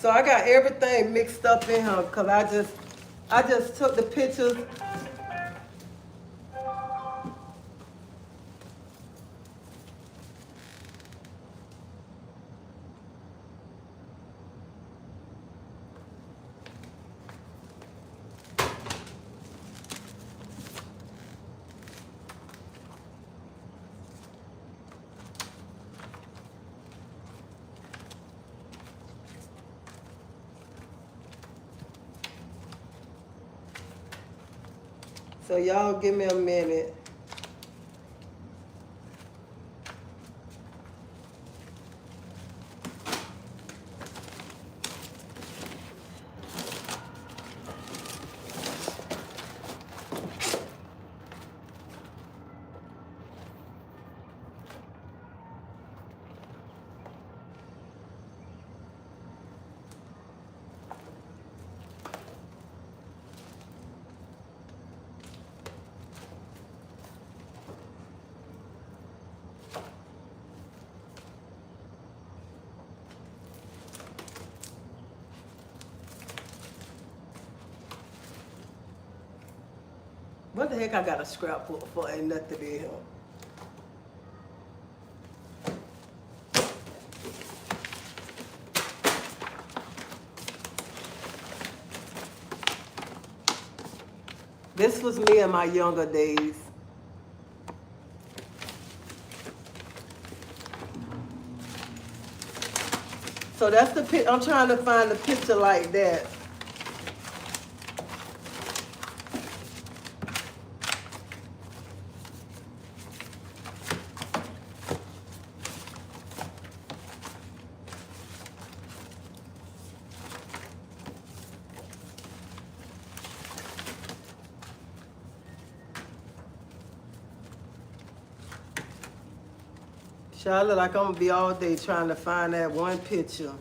S1: So I got everything mixed up in here because I just took the pictures. So y'all give me a minute. What the heck I got a scrapbook for? Ain't nothing in here. This was me in my younger days. So that's the pic. I'm trying to find a picture like that. Charlotte, like I'm gonna be all day trying to find that one picture.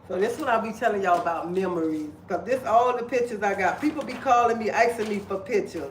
S1: So this is what I'll be telling y'all about memories. Because this all the pictures I got. People be calling me, asking me for pictures.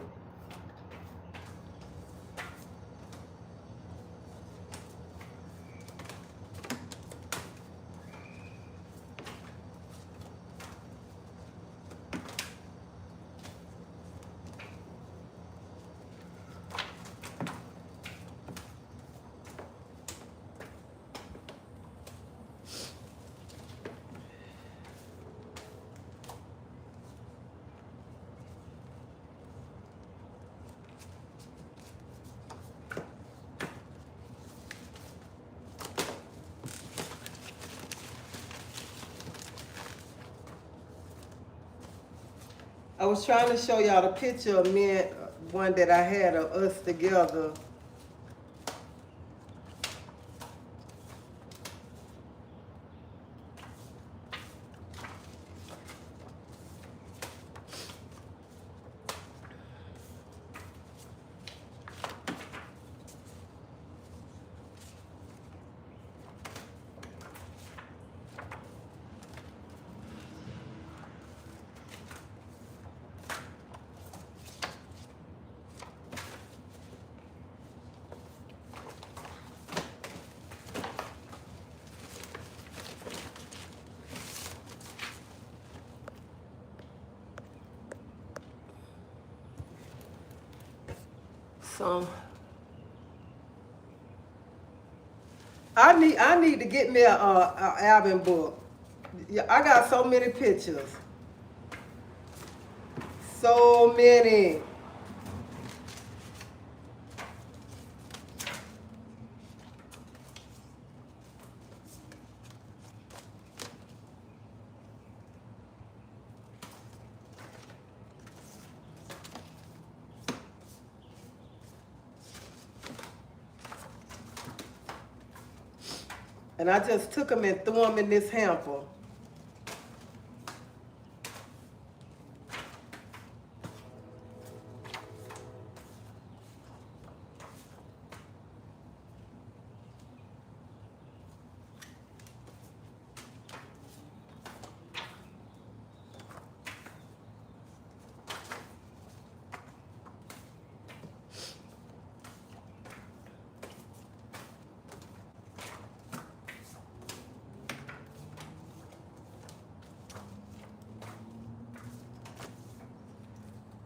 S1: I was trying to show y'all the picture of me and one that I had of us together. So I need to get me a album book. Yeah, I got so many pictures. So many. And I just took them and threw them in this hamper.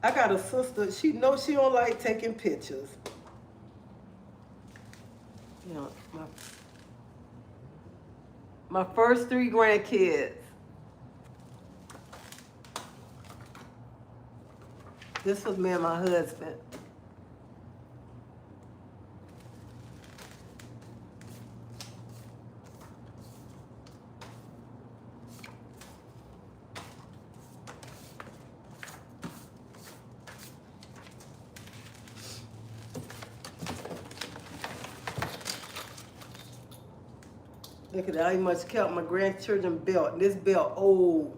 S1: I got a sister, she knows she don't like taking pictures. You know, my first 3 grandkids. This was me and my husband. Look at that, I much kept my grandchildren belt. This belt old.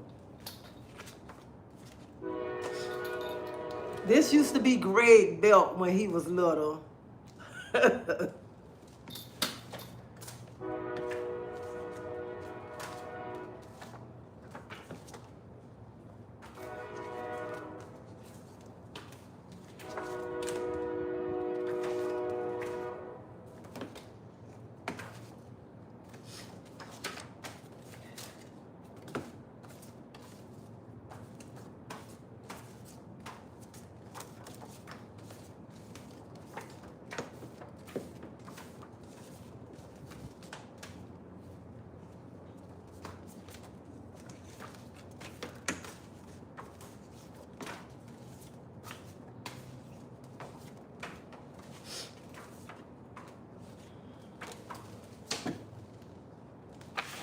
S1: This used to be Greg's belt when he was little.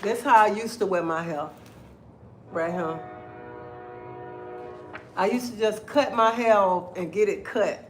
S1: That's how I used to wear my hair. Right here. I used to just cut my hair off and get it cut.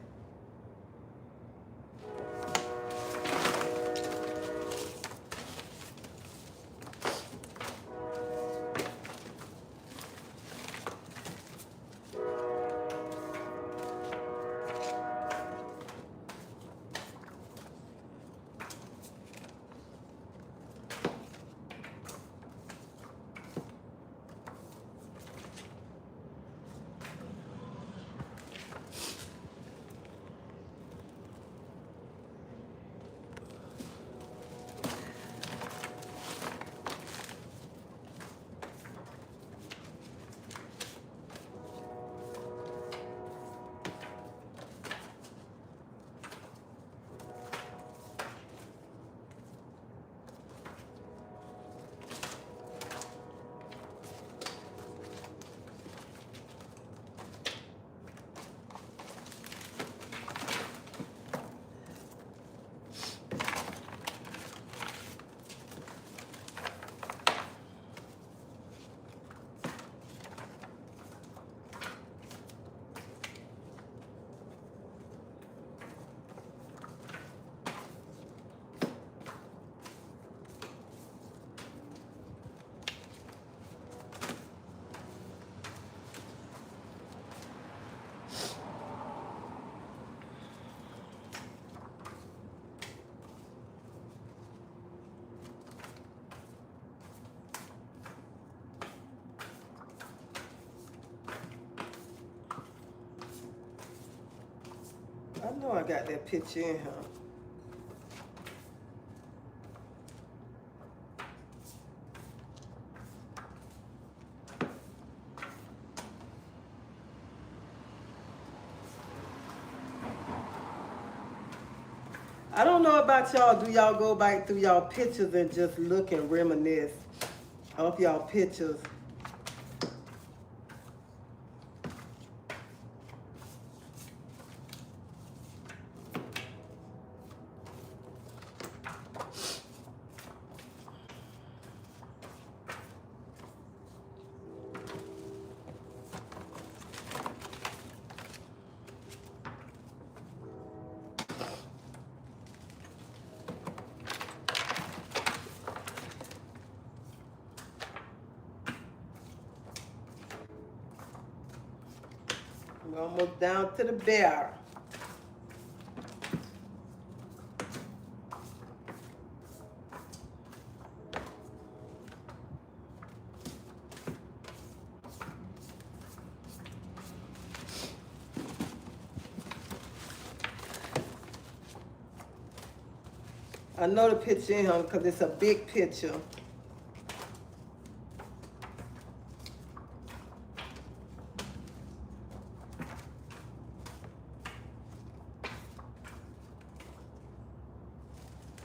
S1: I know I got that picture in here. I don't know about y'all. Do y'all go back through y'all pictures and just look and reminisce of y'all pictures? We're almost down to the bear. I know the picture in here because it's a big picture.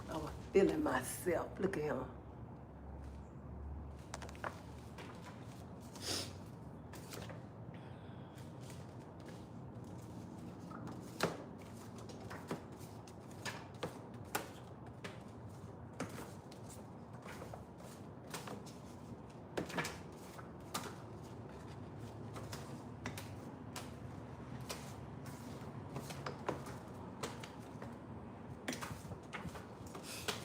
S1: I was feeling myself. Look at him.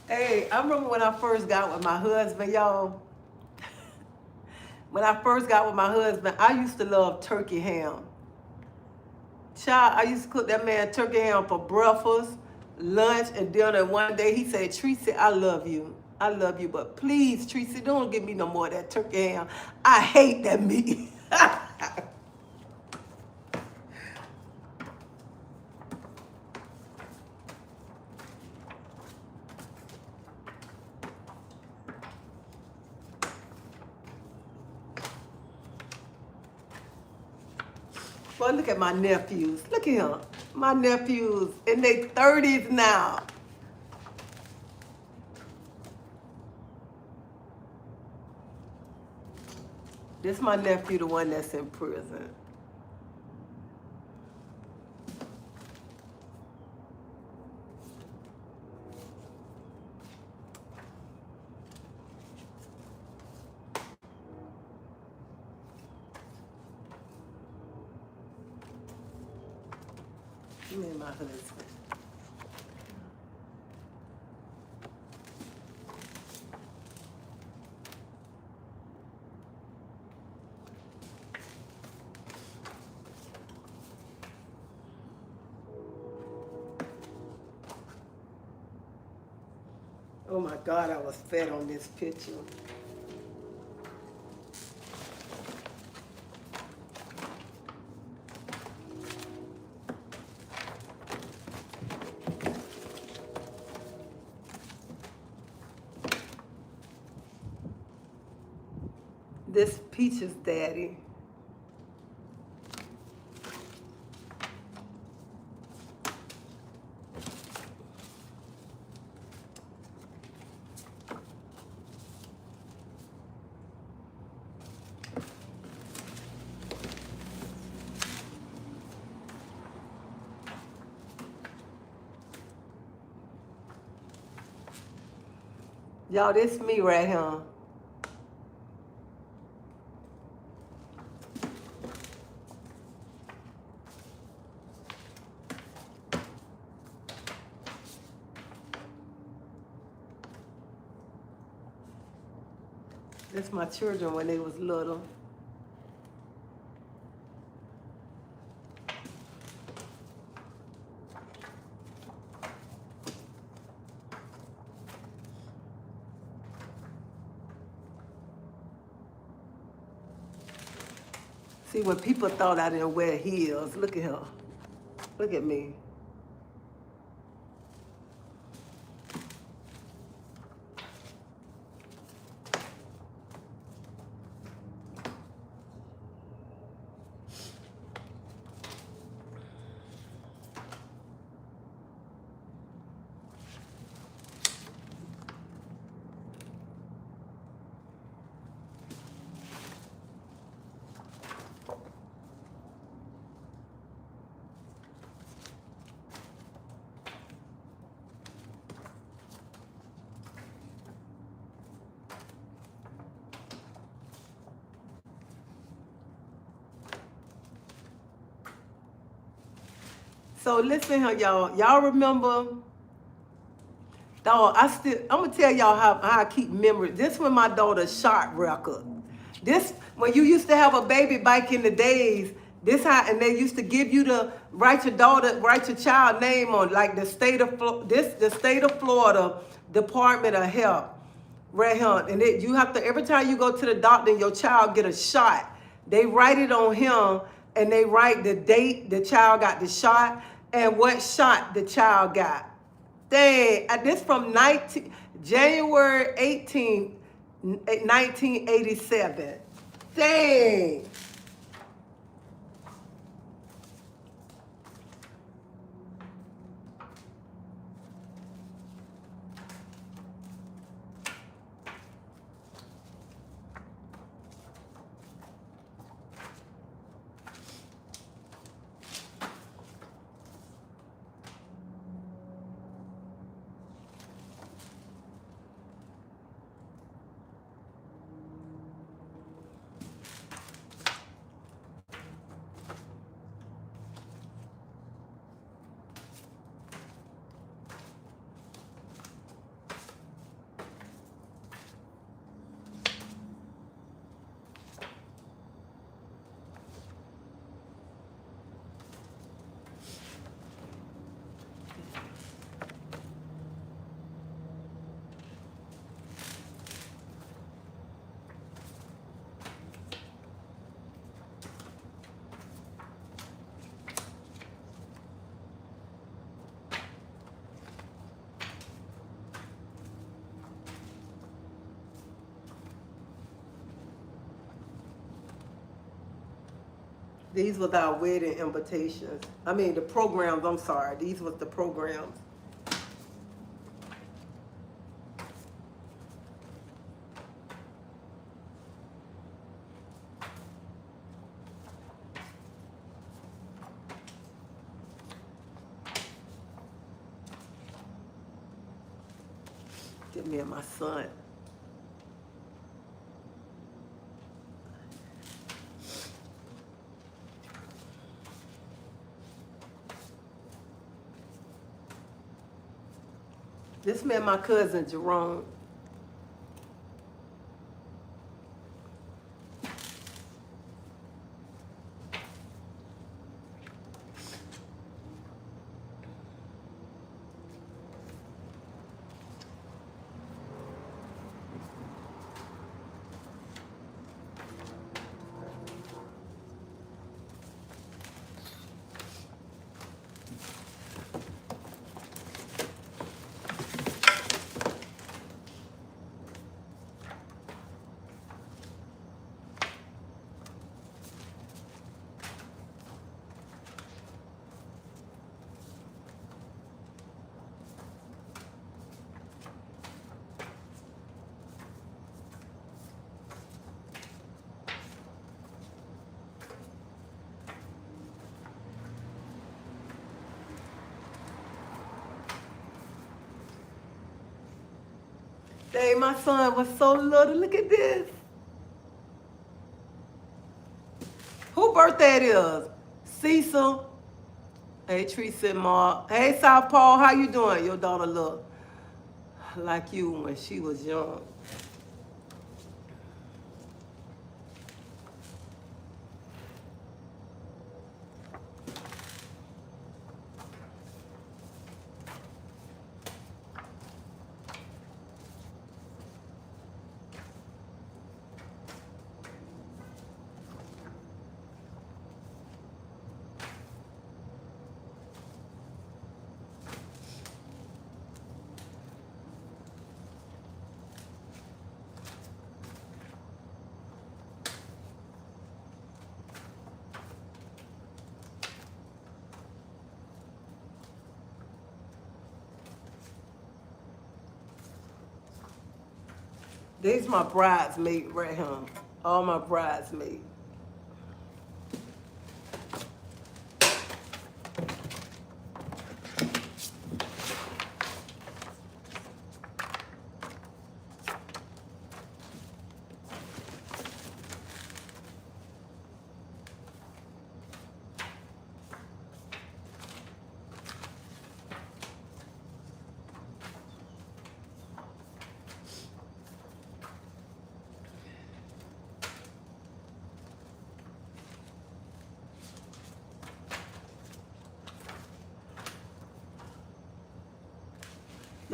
S1: Hey, I remember when I first got with my husband, y'all. When I first got with my husband, I used to love turkey ham. Child, I used to cook that man turkey ham for breakfast, lunch, and dinner. And one day he said, Treasie, I love you. I love you, but please, Treasie, don't give me no more of that turkey ham. I hate that meat. Boy, look at my nephews. Look at him. My nephews in their 30s now. This is my nephew, the one that's in prison. Me and my husband. Oh my God, I was fed on this picture. This Peach's daddy. Y'all, this me right here. That's my children when they was little. See, when people thought I didn't wear heels, look at him. Look at me. So listen here, y'all. Y'all remember? Dog, I'm gonna tell y'all how I keep memory. This was my daughter's shot record. This when you used to have a baby back in the days. This how and they used to give you the write your child name on like the state of the state of Florida Department of Health. Right here, and you have to every time you go to the doctor and your child get a shot, they write it on him and they write the date the child got the shot and what shot the child got. Dang, this from January 18, 1987. Dang. These was our wedding invitations. I mean the programs, I'm sorry. These was the programs. Get me and my son. This man, my cousin Jerome. Dang, my son was so little. Look at this. Who birthday it is? Cecil. Hey, Treasie Mark. Hey, South Paul. How you doing? Your daughter look like you when she was young. These my bridesmaids right here. All my bridesmaids.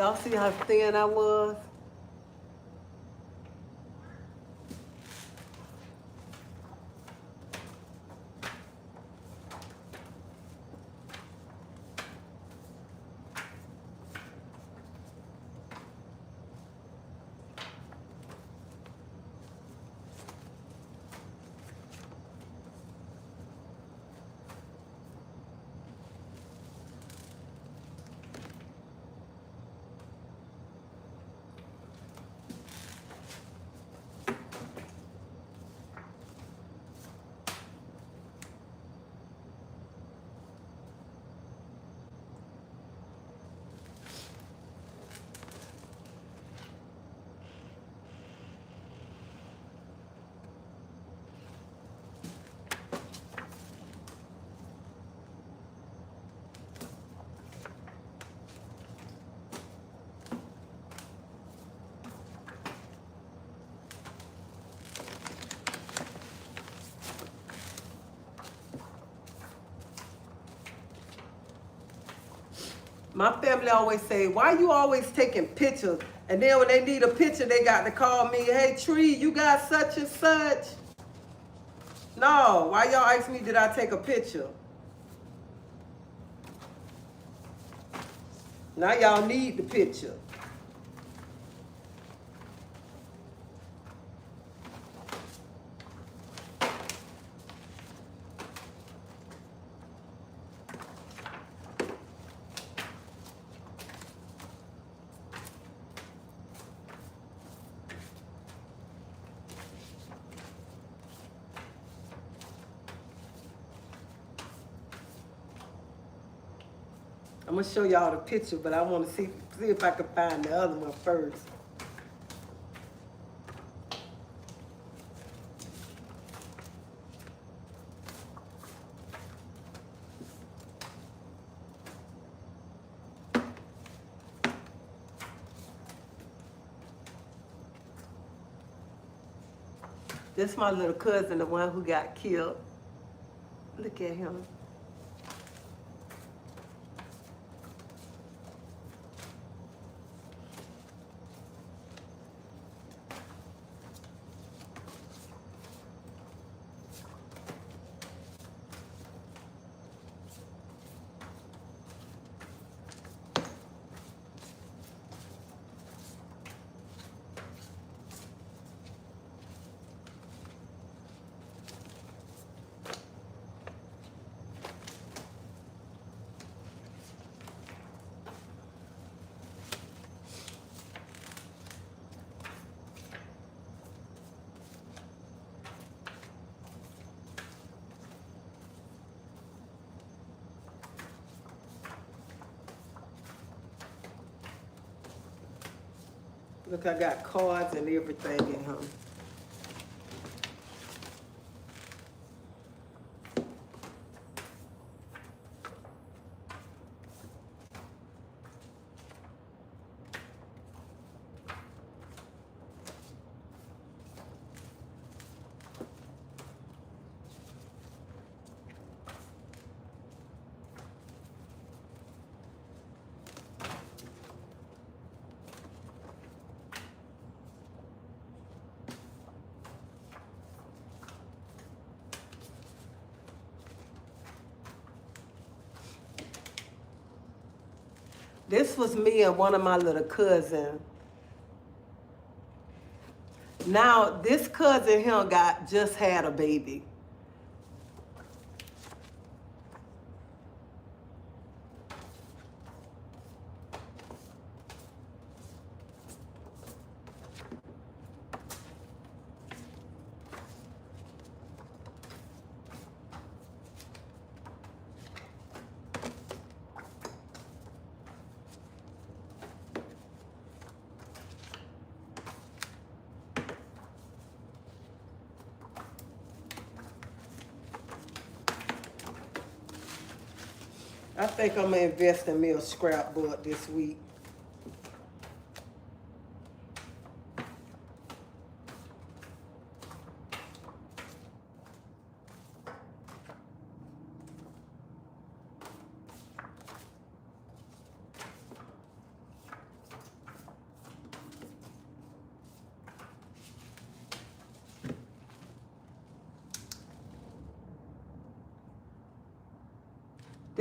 S1: Y'all see how thin I was? My family always say, why you always taking pictures? And then when they need a picture, they got to call me, hey, Tree, you got such and such? No, why y'all ask me, did I take a picture? Now y'all need the picture. I'm gonna show y'all the picture, but I want to see if I can find the other one first. This is my little cousin, the one who got killed. Look at him. Look, I got cards and everything in him. This was me and one of my little cousins. Now, this cousin here just had a baby. I think I'm gonna invest in me a scrapbook this week.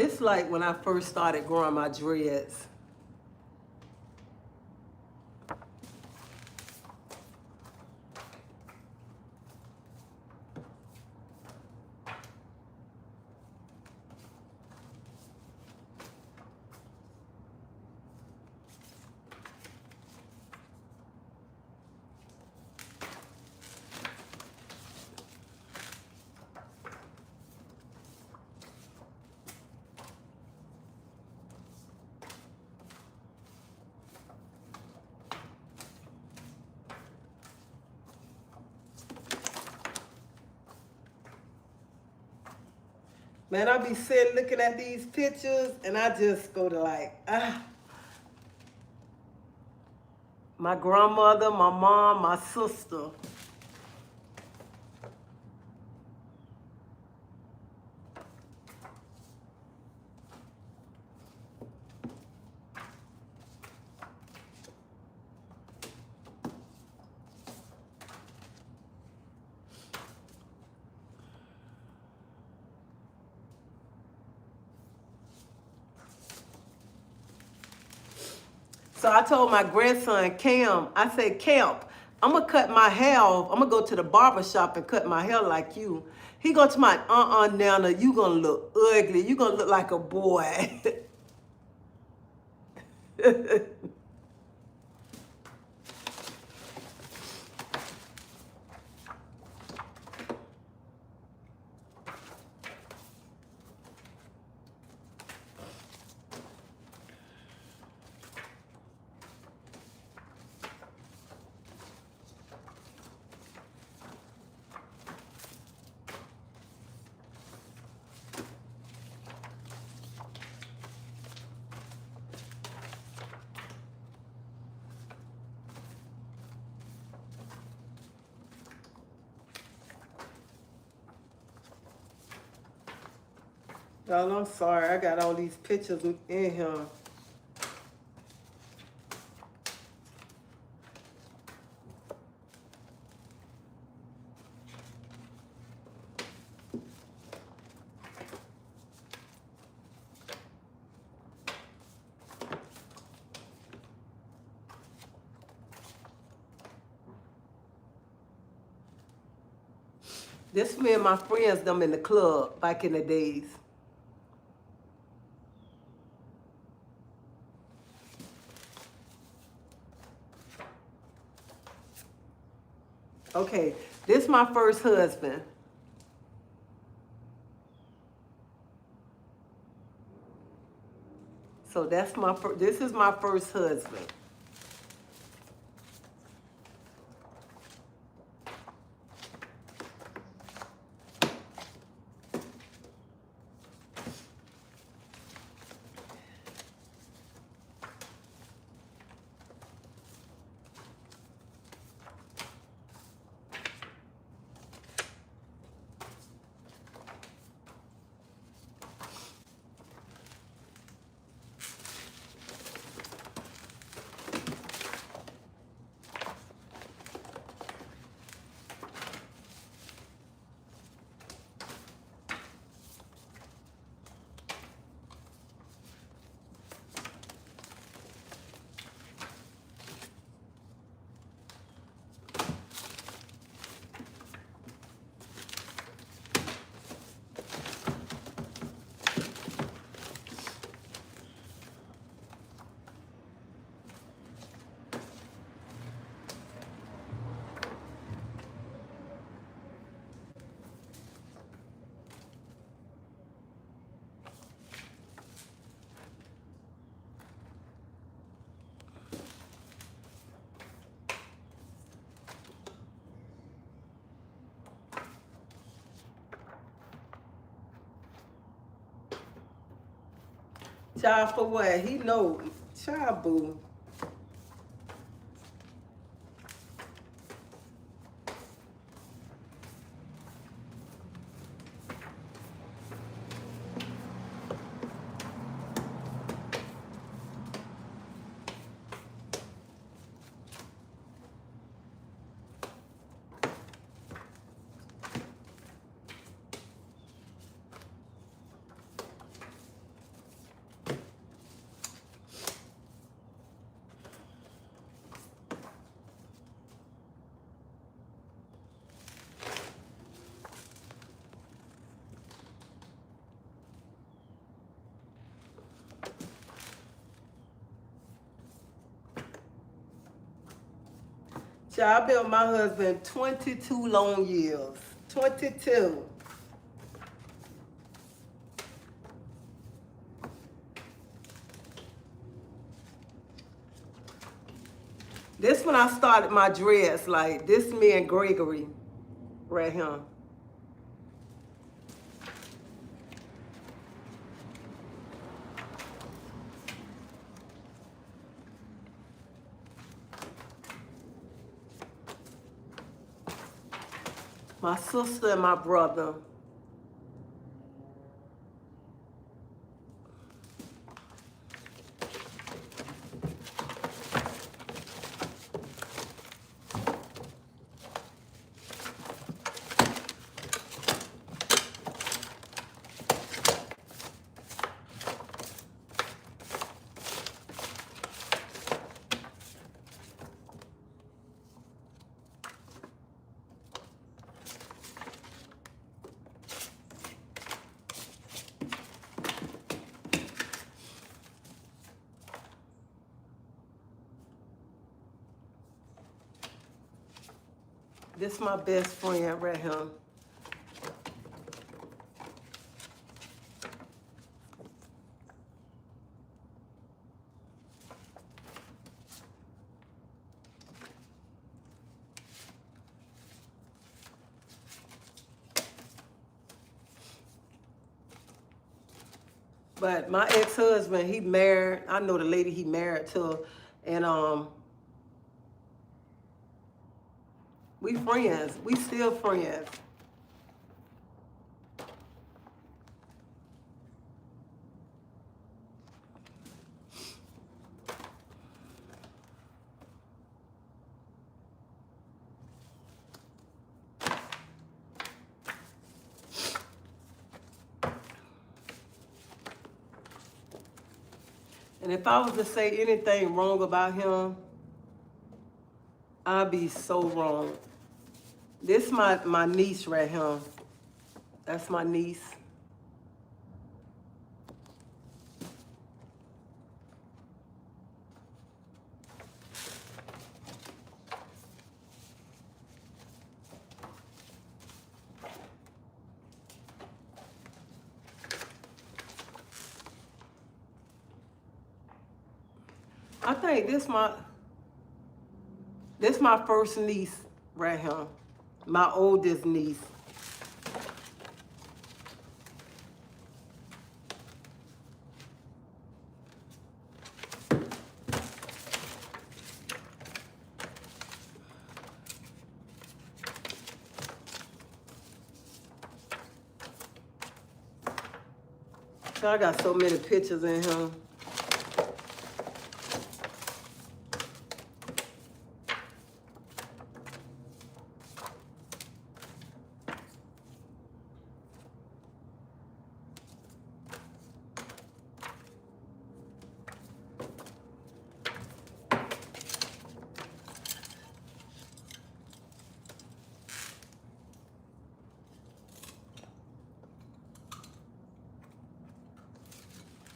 S1: It's like when I first started growing my dreads. Man, I be sitting looking at these pictures and I just go to like, my grandmother, my mom, my sister. So I told my grandson, Cam, I said, Camp, I'm going to cut my hair off. I'm going to go to the barber shop and cut my hair like you. He go to my, Nana, you going to look ugly. You going to look like a boy. Y'all, I'm sorry. I got all these pictures in here. This me and my friends, them in the club back in the days. Okay, this my first husband. So that's this is my first husband. Child for what? He know. Child boo. Child, I've been with my husband 22 long years. 22. This when I started my dreads, like this me and Gregory right here. My sister and my brother. This my best friend right here. But my ex-husband, he married. I know the lady he married to, and we friends. We still friends. And if I was to say anything wrong about him, I'd be so wrong. This my niece right here. That's my niece. I think this my first niece right here. My oldest niece. So I got so many pictures in here.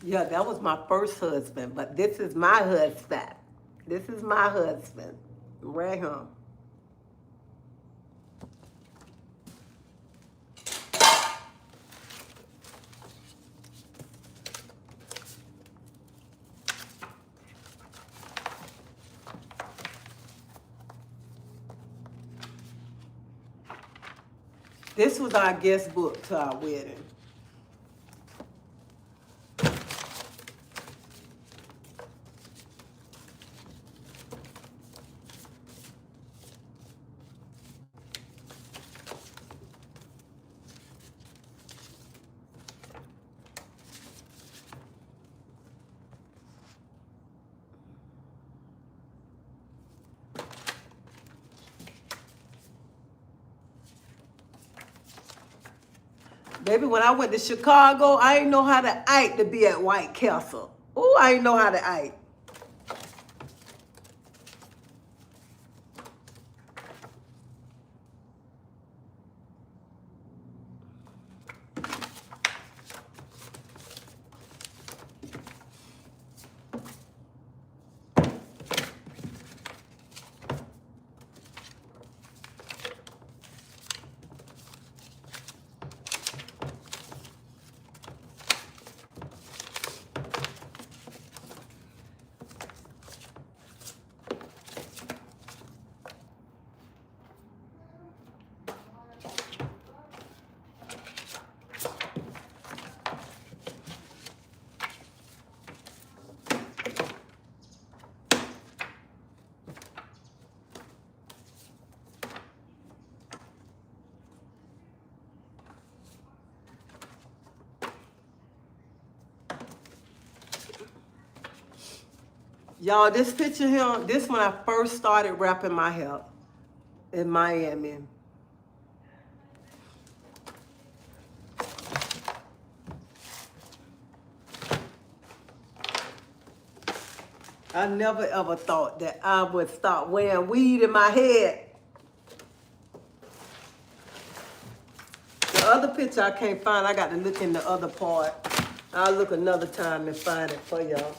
S1: Yeah, that was my first husband, but this is my husband. This is my husband, right here. This was our guest book to our wedding. Baby, when I went to Chicago, I didn't know how to act to be at White Castle. Oh, I didn't know how to act. Y'all, this picture here, this when I first started wrapping my hair in Miami. I never ever thought that I would start wearing weed in my head. The other picture I can't find. I got to look in the other part. I'll look another time and find it for y'all.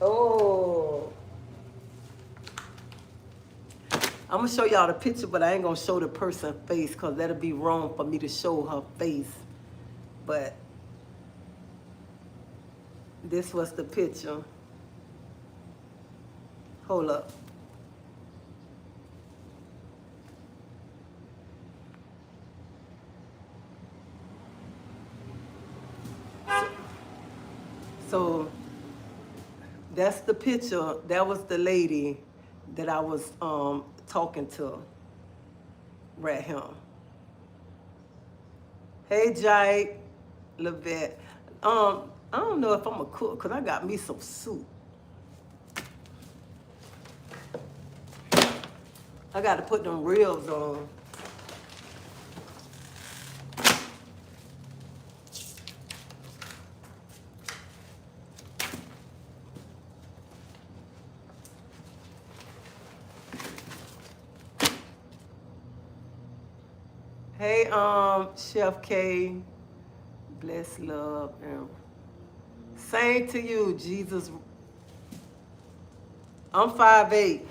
S1: Oh. I'm going to show y'all the picture, but I ain't going to show the person's face because that'll be wrong for me to show her face. But this was the picture. Hold up. So that's the picture. That was the lady that I was talking to right here. Hey, Jake, Levette. I don't know if I'm a cook because I got me some soup. I got to put them ribs on. Hey, Chef K, bless, love, and same to you, Jesus. I'm 5'8".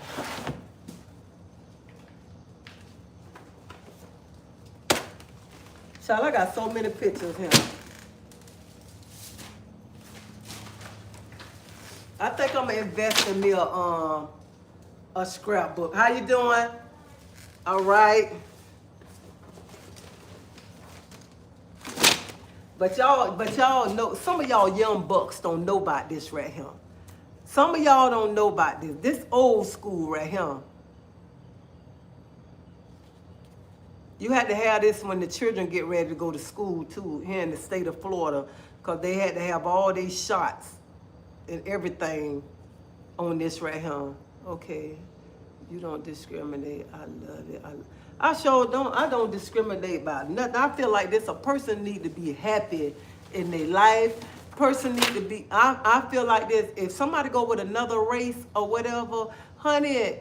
S1: Child, I got so many pictures here. I think I'm gonna invest in me a scrapbook. How you doing? All right. But y'all know, some of y'all young bucks don't know about this right here. Some of y'all don't know about this. This old school right here. You had to have this when the children get ready to go to school too, here in the state of Florida, because they had to have all these shots and everything on this right here. Okay, you don't discriminate. I love it. I sure don't. I don't discriminate about nothing. I feel like this, a person need to be happy in their life. Person need to be, I feel like this, if somebody go with another race or whatever, honey,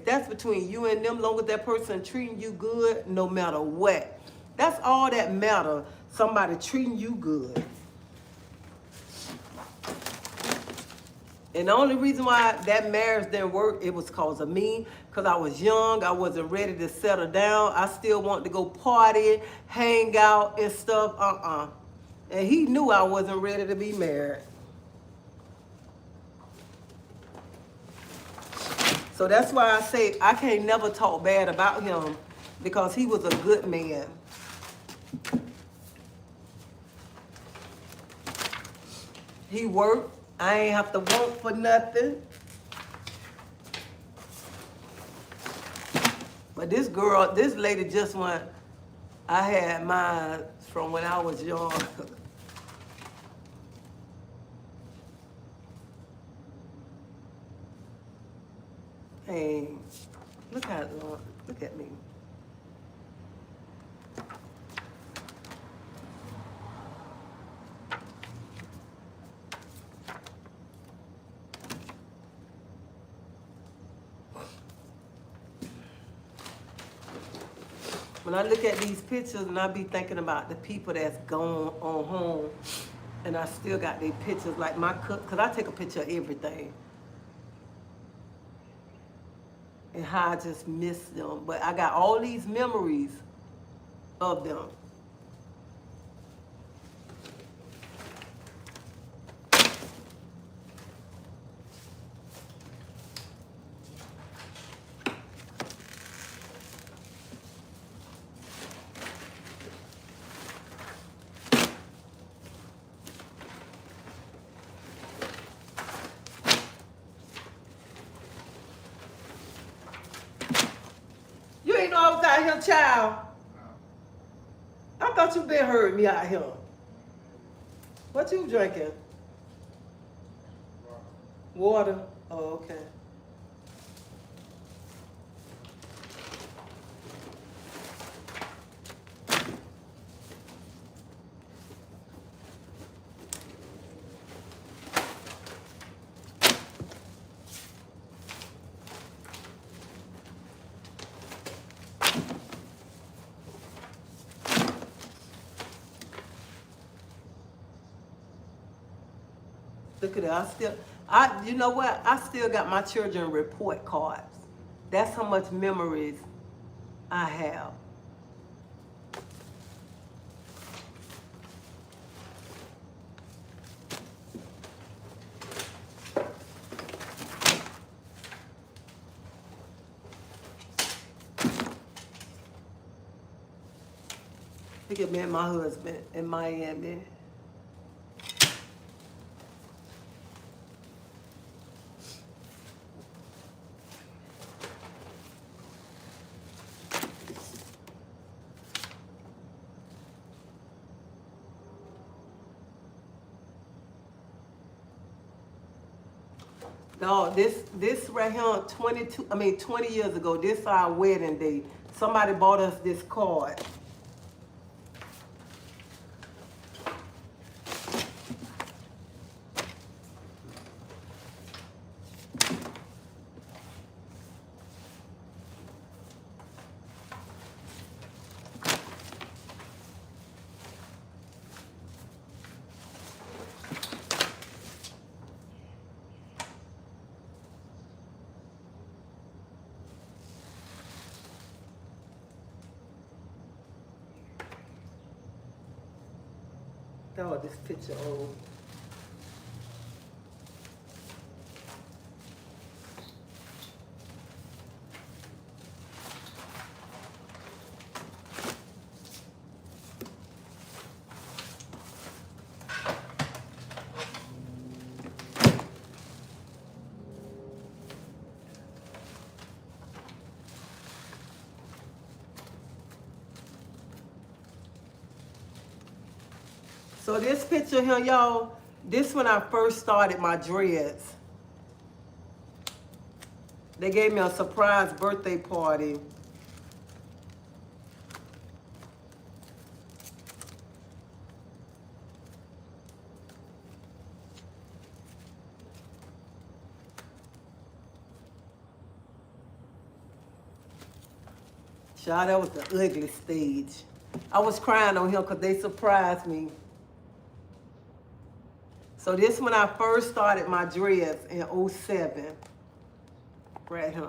S1: that's between you and them. Long as that person treating you good, no matter what. That's all that matter. Somebody treating you good. And the only reason why that marriage didn't work, it was because of me. Because I was young, I wasn't ready to settle down. I still wanted to go party, hang out and stuff. And he knew I wasn't ready to be married. So that's why I say I can't never talk bad about him, because he was a good man. He worked. I ain't have to work for nothing. But this girl, this lady just went, I had mine from when I was young. Hey, look at me. When I look at these pictures and I be thinking about the people that's gone on home, and I still got their pictures, like my cook, because I take a picture of everything. And how I just miss them. But I got all these memories of them. You ain't know I was out here, child. I thought you been heard me out here. What you drinking? Water. Oh, okay. Look at that. You know what? I still got my children report cards. That's how much memories I have. Look at me and my husband in Miami. No, this right here, 20 years ago, this our wedding day. Somebody bought us this card. Oh, this picture old. So this picture here, y'all, this when I first started my dreads. They gave me a surprise birthday party. Child, that was the ugly stage. I was crying on him because they surprised me. So this when I first started my dreads in 07. Right here.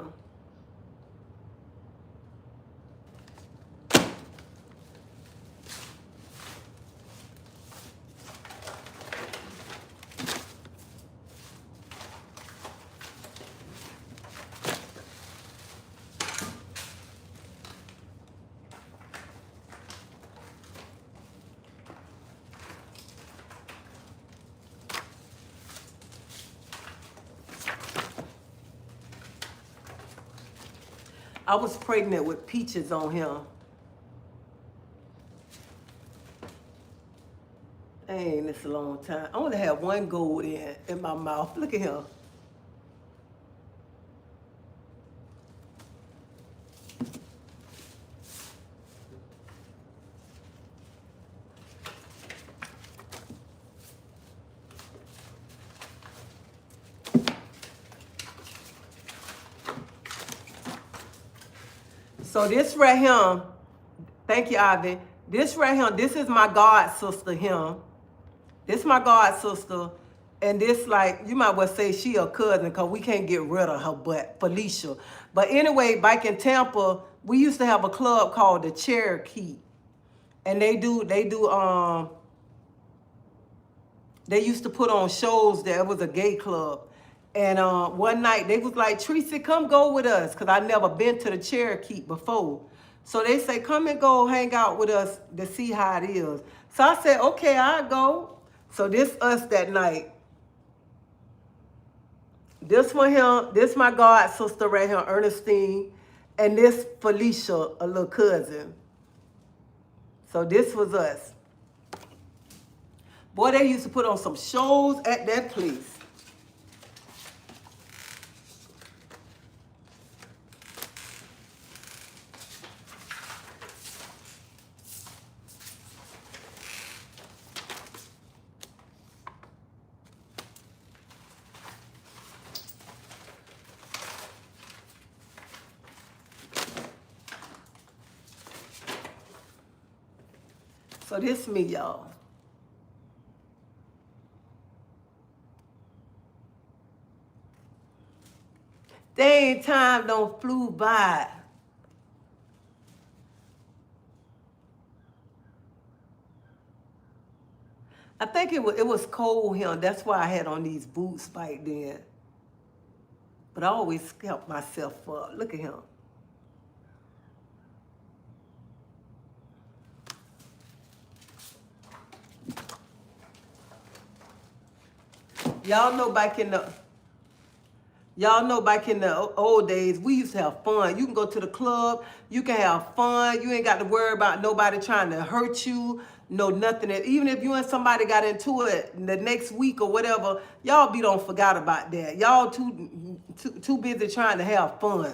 S1: I was pregnant with peaches on him. Dang, this a long time. I only have one gold in my mouth. Look at him. So this right here, thank you, Ivy. This right here, this is my god sister, him. This my god sister. And this, like, you might well say she a cousin because we can't get rid of her, but Felicia. But anyway, back in Tampa, we used to have a club called the Cherokee. And they used to put on shows there. It was a gay club. And one night they was like, Treasie, come go with us. Because I never been to the Cherokee before. So they say, come and go hang out with us to see how it is. So I said, okay, I'll go. So this us that night. This one here, this my god sister right here, Ernestine. And this Felicia, a little cousin. So this was us. Boy, they used to put on some shows at that place. So this me, y'all. Dang, time don't flew by. I think it was cold here. That's why I had on these boots back then. But I always help myself up. Look at him. Y'all know back in the old days, we used to have fun. You can go to the club, you can have fun. You ain't got to worry about nobody trying to hurt you, no nothing. Even if you and somebody got into it the next week or whatever, y'all don't forgot about that. Y'all too busy trying to have fun.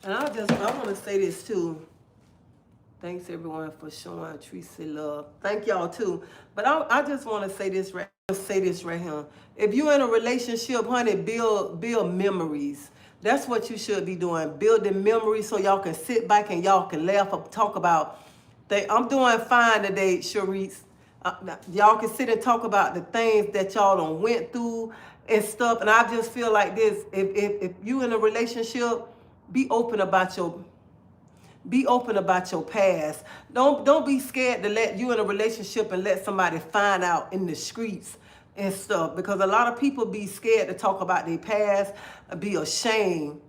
S1: And I want to say this too. Thanks everyone for showing treasie love. Thank y'all too. But I just want to say this right here. If you're in a relationship, honey, build memories. That's what you should be doing. Building memories so y'all can sit back and y'all can laugh and talk about. I'm doing fine today, Sharice. Y'all can sit and talk about the things that y'all done went through and stuff. And I just feel like this. If you in a relationship, be open about your past. Don't be scared to let you in a relationship and let somebody find out in the streets and stuff, because a lot of people be scared to talk about their past, be ashamed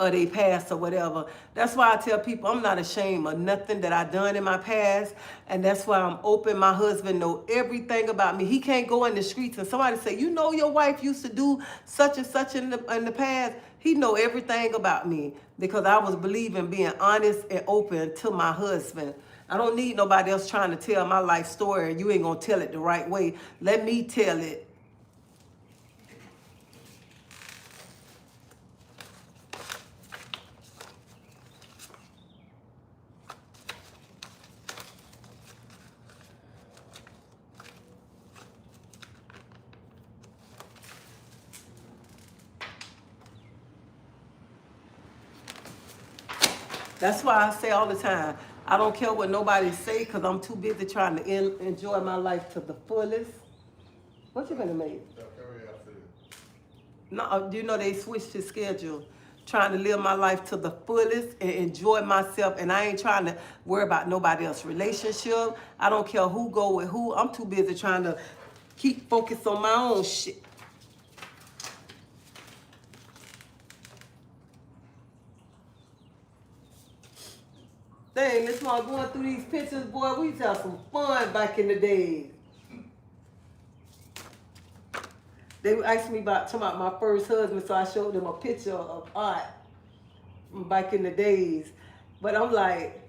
S1: of their past or whatever. That's why I tell people I'm not ashamed of nothing that I done in my past, and that's why I'm open. My husband know everything about me. He can't go in the streets and somebody say, you know, your wife used to do such and such in the past. He know everything about me because I was believing being honest and open to my husband. I don't need nobody else trying to tell my life story and you ain't gonna tell it the right way. Let me tell it. That's why I say all the time, I don't care what nobody say because I'm too busy trying to enjoy my life to the fullest. What you gonna make? No, you know they switched the schedule. Trying to live my life to the fullest and enjoy myself, and I ain't trying to worry about nobody else's relationship. I don't care who go with who. I'm too busy trying to keep focused on my own shit. Dang, this one going through these pictures, boy. We used to have some fun back in the days. They asked me talking about my first husband, so I showed them a picture of Art from back in the days. But I'm like,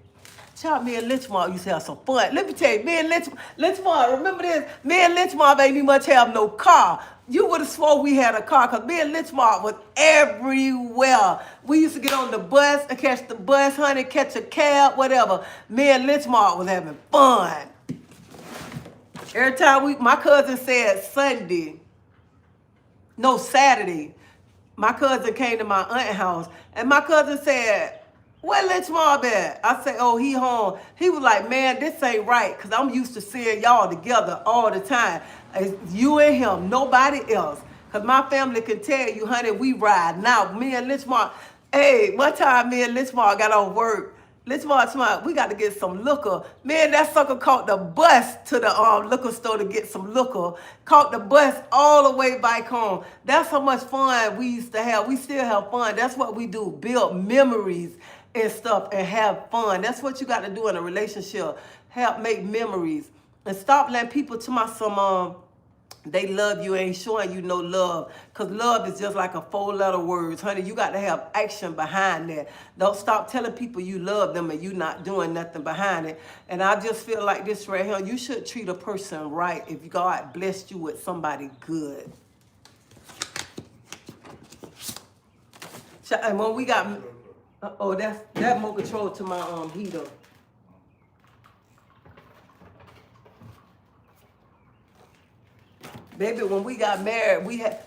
S1: child, me and Lynchmar used to have some fun. Let me tell you, me and Lynchmar, remember this? Me and Lynchmar ain't even much have no car. You would have swore we had a car because me and Lynchmar was everywhere. We used to get on the bus and catch the bus, honey, catch a cab, whatever. Me and Lynchmar was having fun. Every time my cousin said Saturday, my cousin came to my aunt's house and my cousin said, where Lynchmar at? I said, oh, he home. He was like, man, this ain't right because I'm used to seeing y'all together all the time. It's you and him, nobody else. Because my family can tell you, honey, we ride. Now, me and Lynchmar, hey, one time me and Lynchmar got off work. Lynchmar, we got to get some liquor. Man, that sucker caught the bus to the liquor store to get some liquor. Caught the bus all the way back home. That's how much fun we used to have. We still have fun. That's what we do, build memories and stuff and have fun. That's what you got to do in a relationship. Make memories. And stop letting people they love you ain't showing you no love. Because love is just like a 4-letter words. Honey, you got to have action behind that. Don't stop telling people you love them and you not doing nothing behind it. And I just feel like this right here, you should treat a person right if God blessed you with somebody good. And when we got, oh, that more control to my heater. Baby, when we got married, we had,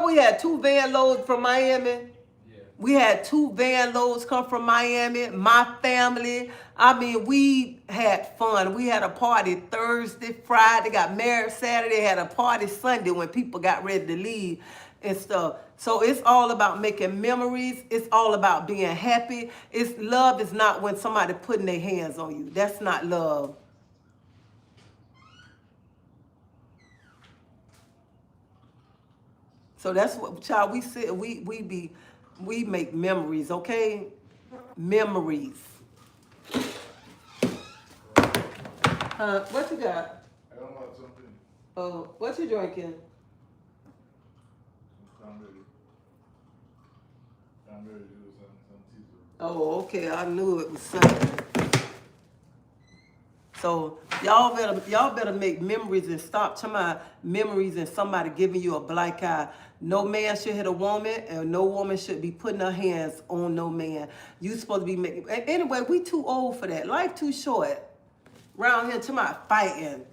S1: we had 2 van loads from Miami? Yeah. We had 2 van loads come from Miami, my family. I mean, we had fun. We had a party Thursday, Friday, got married Saturday, had a party Sunday when people got ready to leave and stuff. So it's all about making memories. It's all about being happy. Love is not when somebody putting their hands on you. That's not love. So that's what, child, we sit, we make memories, okay? Memories. What you got?
S2: I don't want something.
S1: Oh, what you drinking?
S2: I'm ready to do some teaser.
S1: Oh, okay, I knew it was something. So y'all better make memories and stop talking about memories and somebody giving you a black eye. No man should hit a woman, and no woman should be putting her hands on no man. You supposed to be making. Anyway, we too old for that. Life too short. Around here talking about fighting.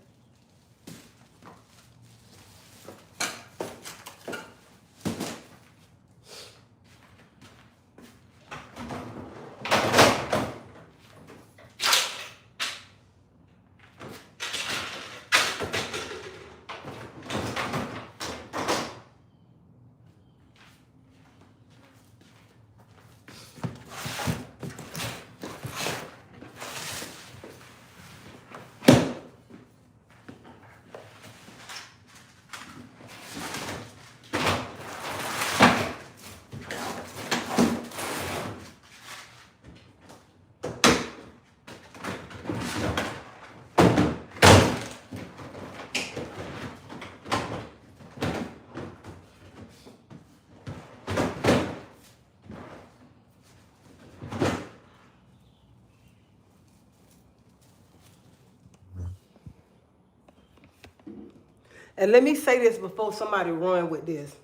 S1: And let me say this before somebody run with this.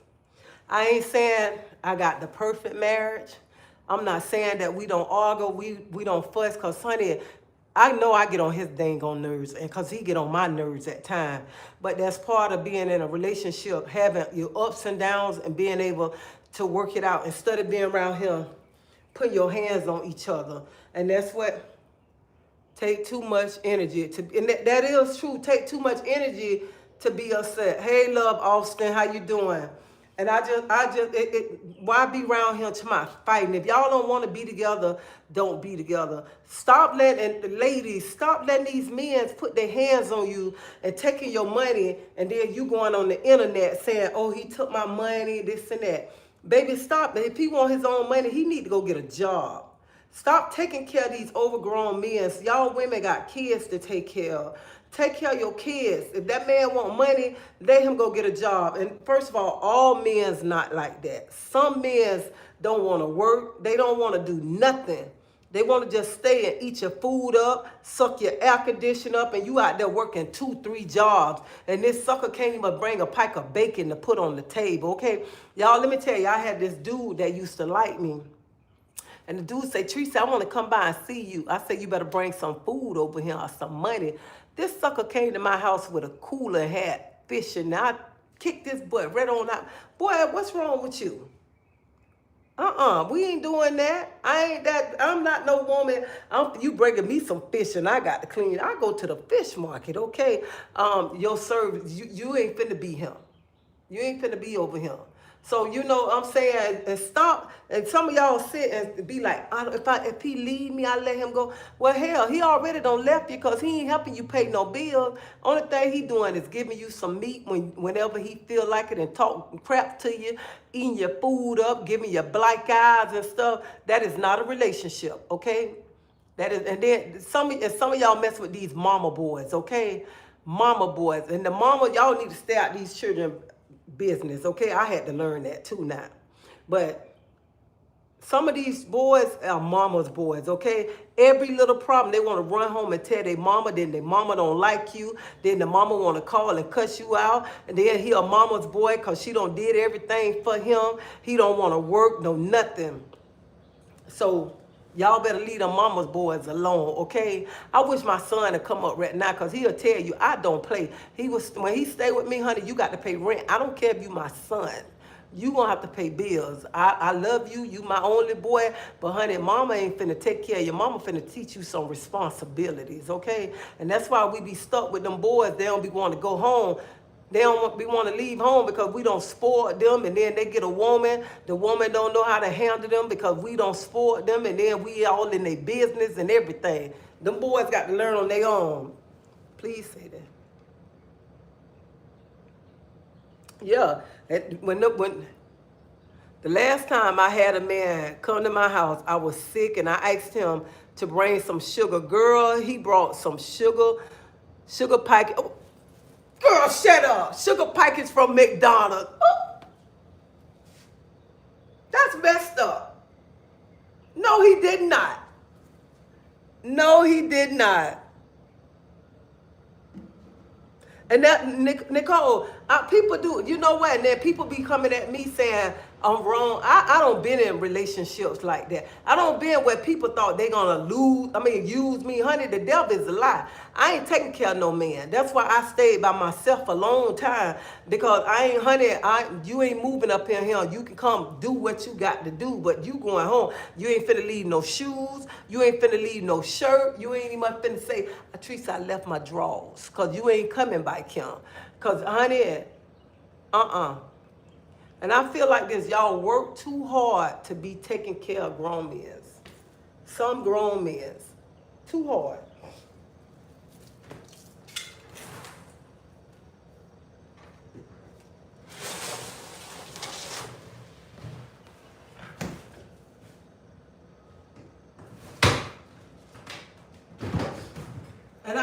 S1: I ain't saying I got the perfect marriage. I'm not saying that we don't argue, we don't fuss, because honey, I know I get on his dang on nerves, and because he get on my nerves at times. But that's part of being in a relationship, having your ups and downs and being able to work it out instead of being around here putting your hands on each other. And that's what take too much energy to, and that is true, take too much energy to be upset. Hey, love, Austin, how you doing? And why be around here to my fighting? If y'all don't want to be together, don't be together. Stop letting, ladies, stop letting these men put their hands on you and taking your money, and then you going on the internet saying, oh, he took my money, this and that. Baby, stop. If he want his own money, he need to go get a job. Stop taking care of these overgrown men. Y'all women got kids to take care of. Take care of your kids. If that man want money, let him go get a job. And first of all men's not like that. Some men don't want to work. They don't want to do nothing. They want to just stay and eat your food up, suck your air conditioner up, and you out there working 2-3 jobs. And this sucker can't even bring a pike of bacon to put on the table, okay? Y'all, let me tell you, I had this dude that used to like me. And the dude say, Treasie, I want to come by and see you. I said, you better bring some food over here or some money. This sucker came to my house with a cooler hat, fishing. Now I kicked this butt right on out. Boy, what's wrong with you? We ain't doing that. I'm not no woman. You bringing me some fish and I got to clean. I go to the fish market, okay? Your service, you ain't finna be him. You ain't finna be over him. So, you know what I'm saying, and stop, and some of y'all sit and be like, if he leave me, I let him go. Well, hell, he already done left you because he ain't helping you pay no bills. Only thing he doing is giving you some meat whenever he feel like it and talking crap to you, eating your food up, giving you black eyes and stuff. That is not a relationship, okay? That is, and then some of y'all mess with these mama boys, okay? mama boys. And the mama, y'all need to stay out these children business, okay? I had to learn that too now. But some of these boys are mama's boys, okay? Every little problem, they want to run home and tell their mama, then their mama don't like you, then the mama want to call and cuss you out, and then he a mama's boy because she don't did everything for him. He don't want to work, no nothing. So y'all better leave them mama's boys alone, okay? I wish my son would come up right now because he'll tell you I don't play. When he stay with me, honey, you got to pay rent. I don't care if you my son. You gonna have to pay bills. I love you. You my only boy. But honey, mama ain't finna take care of you. Mama finna teach you some responsibilities, okay? And that's why we be stuck with them boys. They don't be wanting to go home. They don't want to leave home because we don't support them, and then they get a woman. The woman don't know how to handle them because we don't support them, and then we all in their business and everything. Them boys got to learn on their own. Please say that. Yeah, when the last time I had a man come to my house, I was sick, and I asked him to bring some sugar. Girl, he brought some sugar packet. Oh, girl, shut up. Sugar packets from McDonald's. Oh, that's messed up. No, he did not. No, he did not. And that, Nicole, people do, you know what? And then people be coming at me saying I'm wrong. I don't been in relationships like that. I don't been where people thought they gonna use me. Honey, the devil is a lie. I ain't taking care of no man. That's why I stayed by myself a long time because you ain't moving up in here. You can come do what you got to do, but you going home. You ain't finna leave no shoes. You ain't finna leave no shirt. You ain't even finna say, Teresa, I left my drawers, because you ain't coming back here. Because, honey, And I feel like this, y'all work too hard to be taking care of grown men. Some grown men. Too hard. And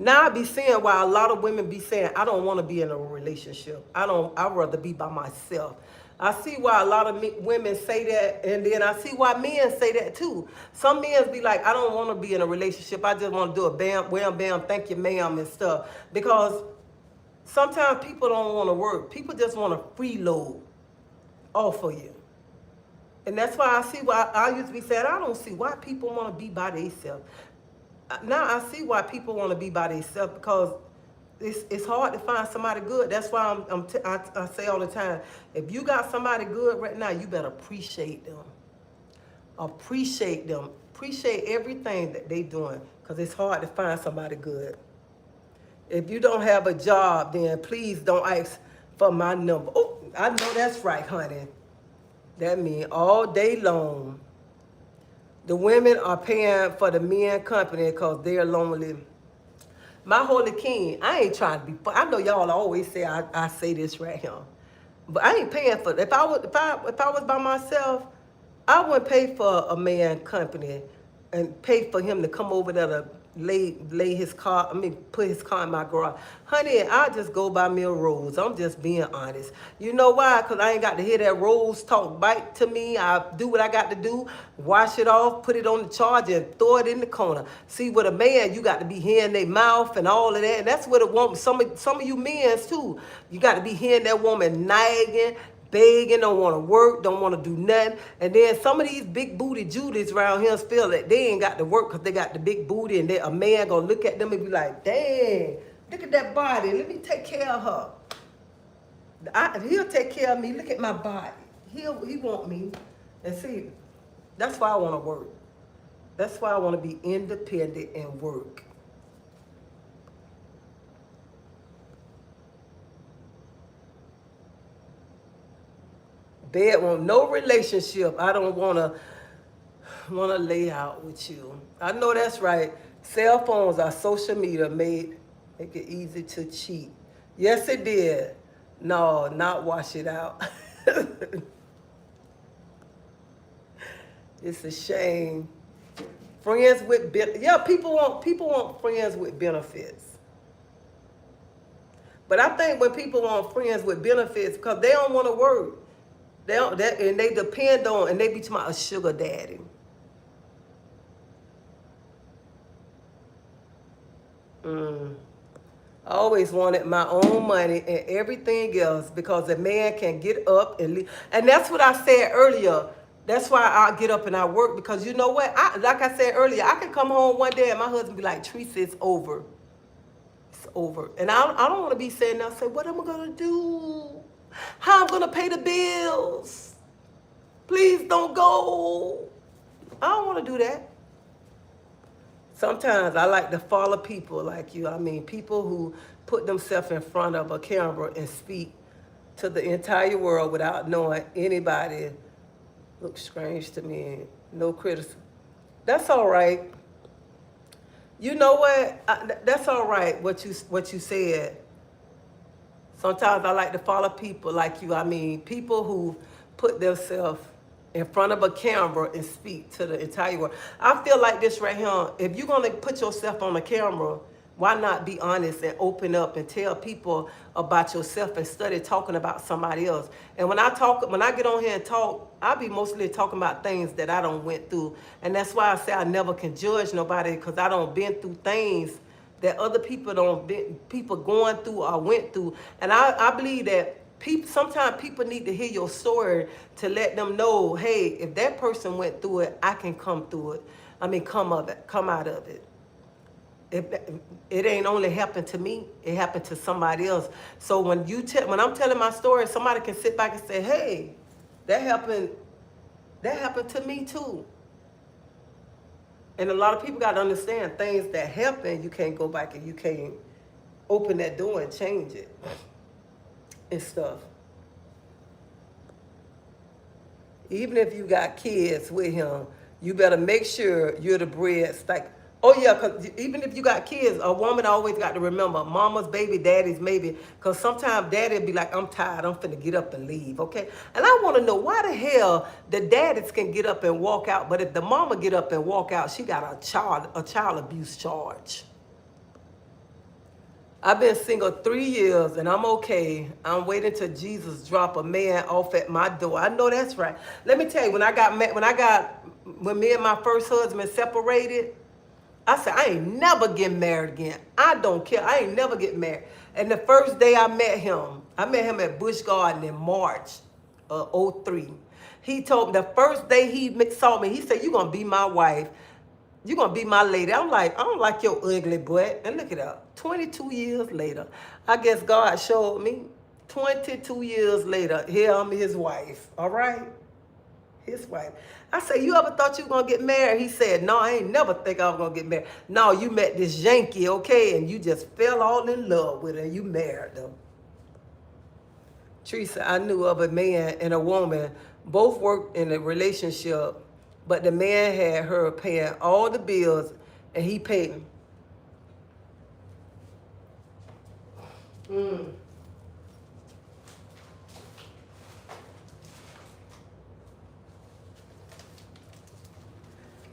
S1: I be seeing why a lot of women be saying, I don't want to be in a relationship. I'd rather be by myself. I see why a lot of women say that, and then I see why men say that too. Some men be like, I don't want to be in a relationship. I just want to do a bam, wham, bam, thank you, ma'am, and stuff. Because sometimes people don't want to work. People just want to freeload off of you. And that's why I see why I used to be saying, I don't see why people want to be by themselves. Now I see why people want to be by themselves, because it's hard to find somebody good. That's why I say all the time, if you got somebody good right now, you better appreciate them. Appreciate them. Appreciate everything that they doing, because it's hard to find somebody good. If you don't have a job, then please don't ask for my number. Oh, I know that's right, honey. That means all day long, the women are paying for the men company because they're lonely. My holy king, I ain't trying to be fun. I know y'all always say I say this right here, but I ain't paying for it. If I was by myself, I wouldn't pay for a man company and pay for him to come over there to lay his car, put his car in my garage. Honey, I just go buy me a rose. I'm just being honest. You know why? Because I ain't got to hear that rose talk back to me. I do what I got to do, wash it off, put it on the charger, and throw it in the corner. See, with a man, you got to be hearing their mouth and all of that. And that's what a woman, some of you men too, you got to be hearing that woman nagging, begging, don't want to work, don't want to do nothing. And then some of these big booty Judies around here feel that they ain't got to work because they got the big booty, and a man gonna look at them and be like, dang, look at that body, let me take care of her. He'll take care of me, look at my body. He want me. And see, that's why I want to work. That's why I want to be independent and work. Bedroom, no relationship. I don't wanna lay out with you. I know that's right. Cell phones are social media make it easy to cheat. Yes, it did. No, not wash it out. It's a shame. Friends with yeah, people want friends with benefits. But I think when people want friends with benefits, because they don't want to work, they don't, and they depend on, and they be talking about a sugar daddy. Mm. I always wanted my own money and everything else because a man can get up and leave. And that's what I said earlier. That's why I get up and I work because you know what? Like I said earlier, I can come home one day and my husband be like, Teresa, it's over. It's over. And I don't want to be saying now, say, what am I going to do? How I'm going to pay the bills? Please don't go. I don't want to do that. Sometimes I like to follow people like you. I mean, people who put themselves in front of a camera and speak to the entire world without knowing anybody. Looks strange to me. No criticism. That's all right. You know what? That's all right. What you said. Sometimes I like to follow people like you. I mean, people who put themselves in front of a camera and speak to the entire world. I feel like this right here. If you're going to put yourself on the camera, why not be honest and open up and tell people about yourself instead of talking about somebody else? And when I get on here and talk, I be mostly talking about things that I don't went through. And that's why I say I never can judge nobody because I don't been through things that other people people going through or went through. And I believe that sometimes people need to hear your story to let them know, hey, if that person went through it, I can come through it. I mean, come out of it. It ain't only happened to me, it happened to somebody else. So when I'm telling my story, somebody can sit back and say, hey, that happened to me too. And a lot of people got to understand things that happen, you can't go back and you can't open that door and change it and stuff. Even if you got kids with him, you better make sure you're the bread stack. Oh yeah, because even if you got kids, a woman always got to remember mama's baby, daddy's maybe. Because sometimes daddy'll be like, I'm tired, I'm finna get up and leave, okay? And I want to know why the hell the daddies can get up and walk out, but if the mama get up and walk out, she got a child abuse charge. I've been single 3 years and I'm okay. I'm waiting till Jesus drop a man off at my door. I know that's right. Let me tell you, when me and my first husband separated, I said, I ain't never getting married again. I don't care. I ain't never getting married. And the first day I met him at Busch Garden in March of 03. He told me the first day he saw me, he said, you're going to be my wife. You're going to be my lady. I'm like, I don't like your ugly butt. And look it up. 22 years later, I guess God showed me. 22 years later, here I'm his wife. All right? His wife. I said, you ever thought you were going to get married? He said, no, I ain't never think I was going to get married. No, you met this Yankee, okay, and you just fell all in love with her and you married them. Teresa, I knew of a man and a woman, both worked in a relationship, but the man had her paying all the bills and he paid him.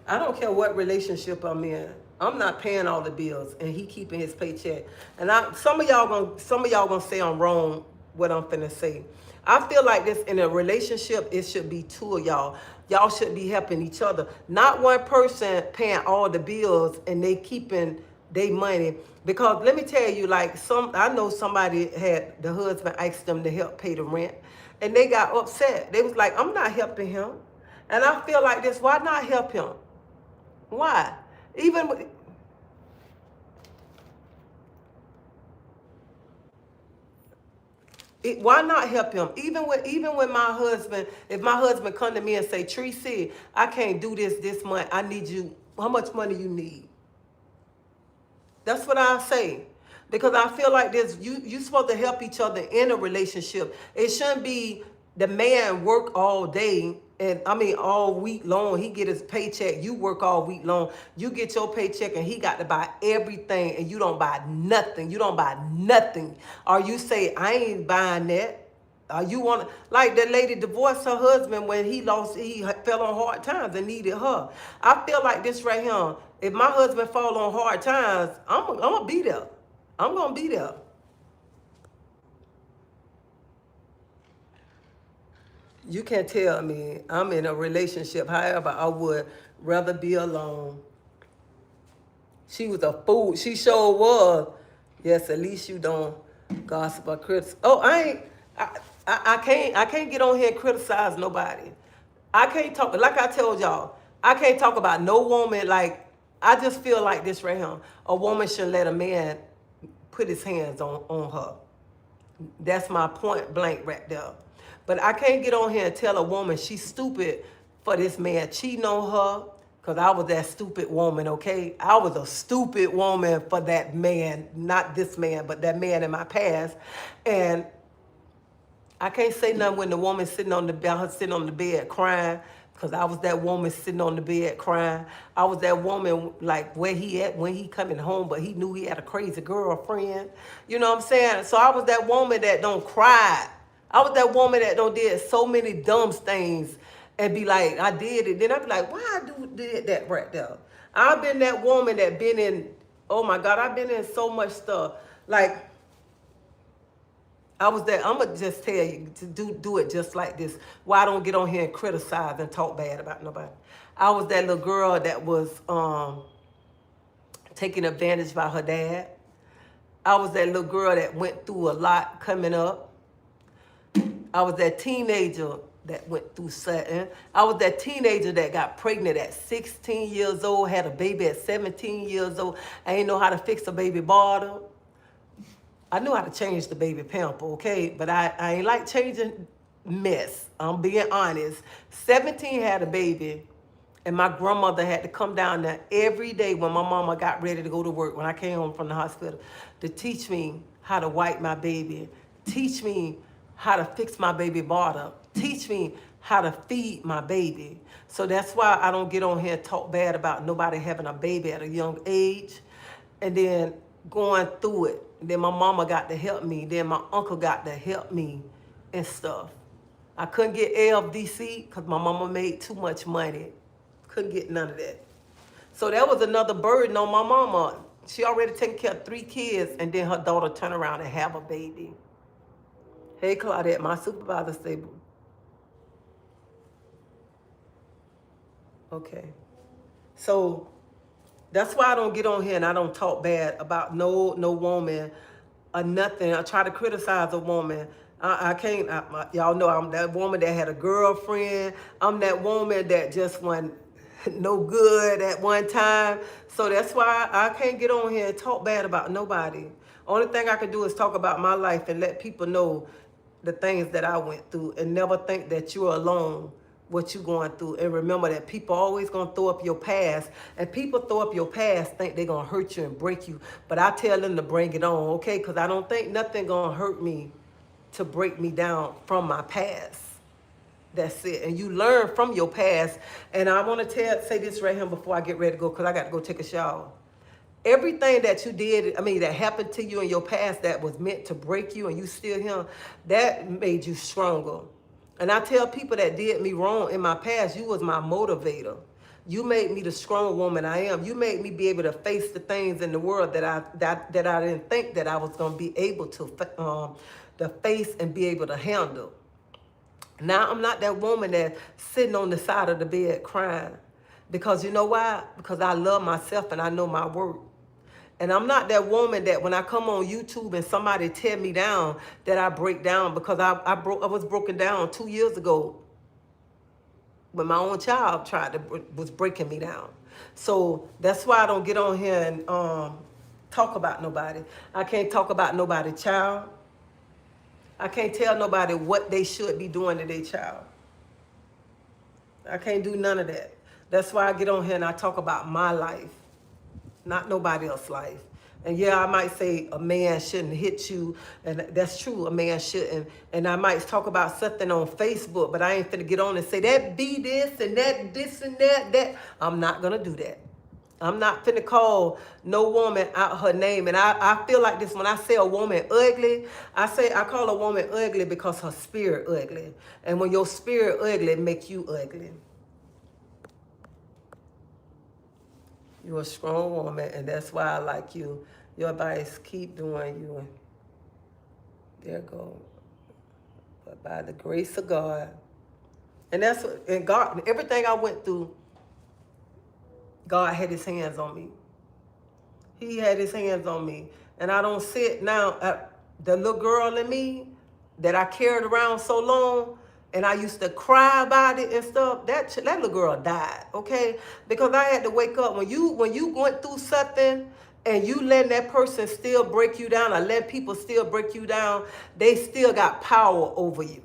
S1: I don't care what relationship I'm in. I'm not paying all the bills, and he keeping his paycheck. And some of y'all gonna say I'm wrong. What I'm finna say. I feel like this in a relationship, it should be two of y'all. Y'all should be helping each other, not one person paying all the bills and they keeping their money. Because let me tell you, like I know somebody had the husband asked them to help pay the rent, and they got upset. They was like, I'm not helping him, and I feel like this. Why not help him? Why? Why not help him? Even when my husband, if my husband come to me and say, Treasie, I can't do this month. I need you. How much money you need? That's what I say. Because I feel like this, you supposed to help each other in a relationship. It shouldn't be the man work all day and all week long. He get his paycheck. You work all week long. You get your paycheck and he got to buy everything and you don't buy nothing. You don't buy nothing. Or you say, I ain't buying that. You want like that lady divorced her husband when he fell on hard times and needed her. I feel like this right here. If my husband fall on hard times, I'm gonna be there. I'm gonna be there. You can't tell me I'm in a relationship. However, I would rather be alone. She was a fool. She sure was. Yes, at least you don't gossip or criticize. Oh, I ain't. I can't get on here and criticize nobody. I can't talk. Like I told y'all, I can't talk about no woman. Like I just feel like this right here. A woman should let a man put his hands on her. That's my point blank right there. But I can't get on here and tell a woman she's stupid for this man cheating on her. Because I was that stupid woman, okay? I was a stupid woman for that man. Not this man, but that man in my past. And I can't say nothing when the woman sitting on the bed crying, because I was that woman sitting on the bed crying. I was that woman like where he at when he coming home, but he knew he had a crazy girlfriend. You know what I'm saying? So I was that woman that don't cry. I was that woman that don't did so many dumb things and be like, I did it. Then I be like, why I did that right there? I've been that woman that been in, oh my God, I've been in so much stuff. Like, I was that. I'm gonna just tell you to do it just like this. Why I don't get on here and criticize and talk bad about nobody. I was that little girl that was taken advantage by her dad. I was that little girl that went through a lot coming up. I was that teenager that went through something. I was that teenager that got pregnant at 16 years old, had a baby at 17 years old. I ain't know how to fix a baby bottle. I knew how to change the baby pamper, okay? But I ain't like changing mess. I'm being honest. 17 had a baby, and my grandmother had to come down there every day when my mama got ready to go to work, when I came home from the hospital, to teach me how to wipe my baby, teach me how to fix my baby bottle, teach me how to feed my baby. So that's why I don't get on here and talk bad about nobody having a baby at a young age and then going through it. Then my mama got to help me. Then my uncle got to help me and stuff. I couldn't get LFDC because my mama made too much money. Couldn't get none of that. So that was another burden on my mama. She already taken care of 3 kids, and then her daughter turn around and have a baby. Hey, Claudette, my supervisor stable. Okay. So that's why I don't get on here and I don't talk bad about no woman or nothing. I try to criticize a woman. I can't. Y'all know I'm that woman that had a girlfriend. I'm that woman that just wasn't no good at one time. So that's why I can't get on here and talk bad about nobody. Only thing I can do is talk about my life and let people know the things that I went through, and never think that you're alone what you going through. And remember that people always gonna throw up your past, and people throw up your past think they're gonna hurt you and break you, but I tell them to bring it on, okay? Because I don't think nothing gonna hurt me to break me down from my past. That's it. And you learn from your past. And I want to say this right here before I get ready to go, because I got to go take a shower. Everything that you did, that happened to you in your past that was meant to break you and you still here, that made you stronger. And I tell people that did me wrong in my past, you was my motivator. You made me the strong woman I am. You made me be able to face the things in the world that I didn't think that I was going to be able to face and be able to handle. Now I'm not that woman that's sitting on the side of the bed crying. Because you know why? Because I love myself and I know my worth. And I'm not that woman that when I come on YouTube and somebody tear me down, that I break down, because I was broken down 2 years ago when my own child was breaking me down. So that's why I don't get on here and talk about nobody. I can't talk about nobody's child. I can't tell nobody what they should be doing to their child. I can't do none of that. That's why I get on here and I talk about my life, not nobody else's life. And yeah, I might say a man shouldn't hit you, and that's true, a man shouldn't. And I might talk about something on Facebook, but I ain't finna get on and say that be this and that, this and that, that. I'm not gonna do that. I'm not finna call no woman out her name. And I feel like this when I say a woman ugly, I call a woman ugly because her spirit ugly. And when your spirit ugly, it make you ugly. You're a strong woman, and that's why I like you. Your advice, keep doing you. There go. But by the grace of God, and that's what, and God, everything I went through, God had his hands on me. He had his hands on me. And I don't sit now, the little girl in me that I carried around so long, and I used to cry about it and stuff, that little girl died, okay? Because I had to wake up. When you went through something and you let that person still break you down, or let people still break you down, they still got power over you.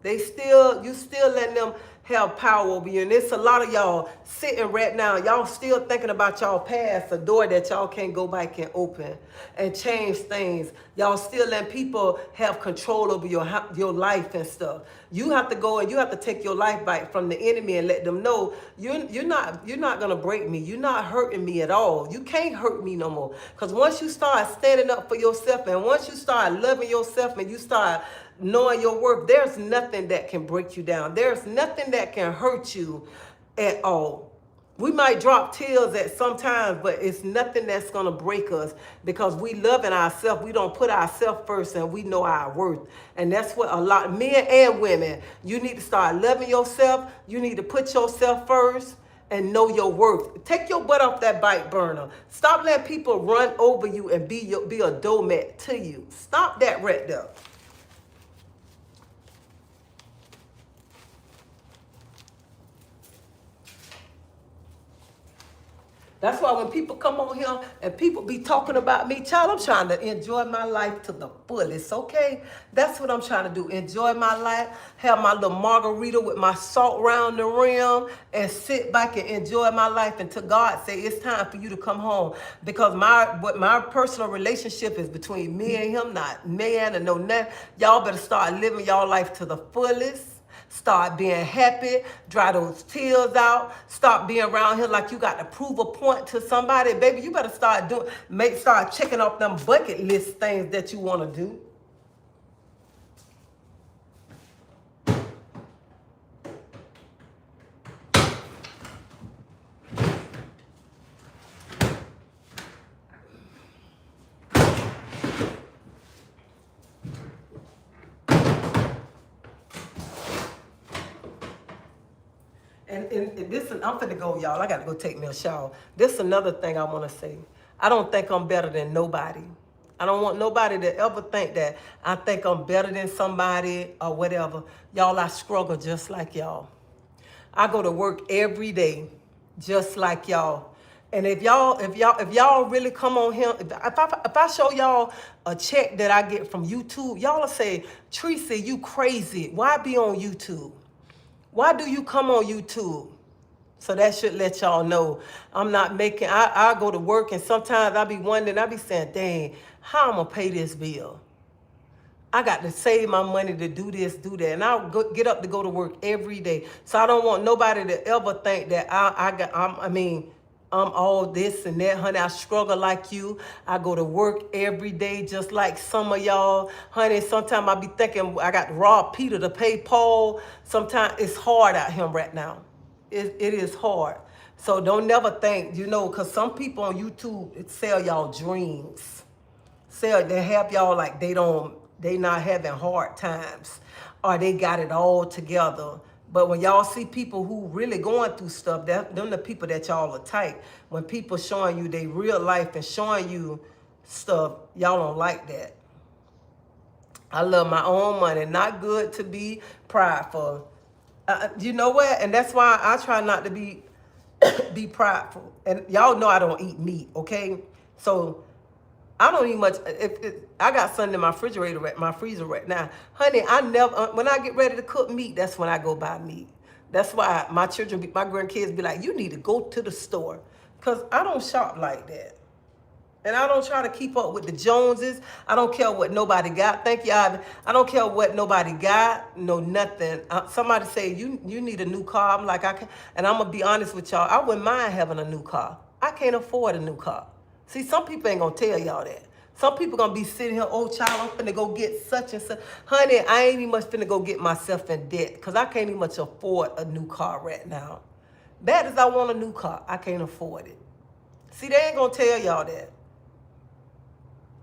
S1: You still letting them have power over you. And it's a lot of y'all sitting right now, y'all still thinking about y'all past, a door that y'all can't go back and open and change things. Y'all still letting people have control over your life and stuff. You have to go and you have to take your life back from the enemy and let them know you're not gonna break me. You're not hurting me at all. You can't hurt me no more. Because once you start standing up for yourself, and once you start loving yourself, and you start knowing your worth, there's nothing that can break you down. There's nothing that can hurt you at all. We might drop tears at sometimes, but it's nothing that's going to break us because we loving ourselves. We don't put ourselves first, and we know our worth. And that's what a lot, men and women, you need to start loving yourself. You need to put yourself first and know your worth. Take your butt off that bike burner. Stop letting people run over you and be a doormat to you. Stop that right there. That's why when people come on here and people be talking about me, child, I'm trying to enjoy my life to the fullest, okay? That's what I'm trying to do. Enjoy my life, have my little margarita with my salt around the rim, and sit back and enjoy my life until God say it's time for you to come home. Because my personal relationship is between me and him, not man and no nothing. Y'all better start living y'all life to the fullest. Start being happy, dry those tears out. Stop being around here like you got to prove a point to somebody. Baby, you better start checking off them bucket list things that you want to do. And this, I'm finna go, y'all. I got to go take me a shower. This is another thing I want to say. I don't think I'm better than nobody. I don't want nobody to ever think that I think I'm better than somebody or whatever. Y'all, I struggle just like y'all. I go to work every day just like y'all. And if y'all really come on here, if I show y'all a check that I get from YouTube, y'all will say, Treasie, you crazy. Why be on YouTube? Why do you come on YouTube? So that should let y'all know I'm not making, I go to work and sometimes I be wondering, I be saying, dang, how I'm gonna pay this bill? I got to save my money to do this, do that. And I'll get up to go to work every day. So I don't want nobody to ever think that I'm all this and that, honey. I struggle like you. I go to work every day just like some of y'all. Honey, sometimes I be thinking I got to rob Peter to pay Paul. Sometimes it's hard out here right now. It is hard. So don't never think, because some people on YouTube sell y'all dreams. They have y'all like they not having hard times or they got it all together. But when y'all see people who really going through stuff, them the people that y'all are tight. When people showing you their real life and showing you stuff, y'all don't like that. I love my own money. Not good to be prideful. You know what? And that's why I try not to be prideful. And y'all know I don't eat meat, okay? So I don't eat much. I got something in my freezer right now. Honey, I never, when I get ready to cook meat, that's when I go buy meat. That's why my grandkids be like, you need to go to the store. Because I don't shop like that. And I don't try to keep up with the Joneses. I don't care what nobody got. Thank you, Ivan. I don't care what nobody got. No, nothing. Somebody say, you need a new car. I'm like, and I'm going to be honest with y'all. I wouldn't mind having a new car. I can't afford a new car. See, some people ain't gonna tell y'all that. Some people gonna be sitting here, oh child, I'm finna go get such and such. Honey, I ain't even much finna go get myself in debt because I can't even much afford a new car right now. Bad as I want a new car, I can't afford it. See, they ain't gonna tell y'all that.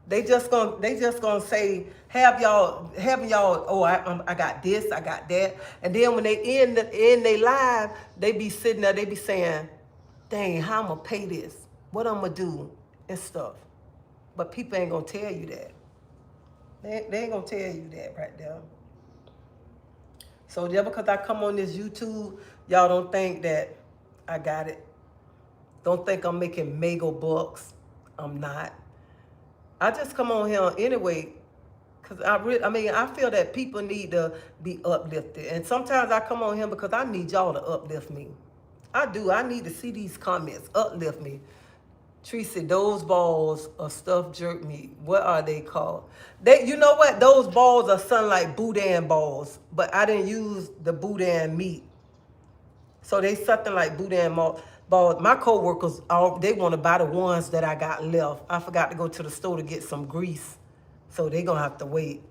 S1: They just gonna say having y'all. Oh, I got this, I got that, and then when they end they live, they be sitting there, they be saying, "Dang, how I'm gonna pay this? What I'm gonna do and stuff." But people ain't gonna tell you that. They ain't gonna tell you that right there. So just because I come on this YouTube, y'all don't think that I got it. Don't think I'm making mega bucks. I'm not. I just come on here anyway, cause I feel that people need to be uplifted, and sometimes I come on here because I need y'all to uplift me. I do. I need to see these comments uplift me. Treasie, those balls of stuffed jerk meat. What are they called? You know what? Those balls are something like boudin balls, but I didn't use the boudin meat. So they something like boudin balls. My coworkers, they want to buy the ones that I got left. I forgot to go to the store to get some grease, so they gonna have to wait.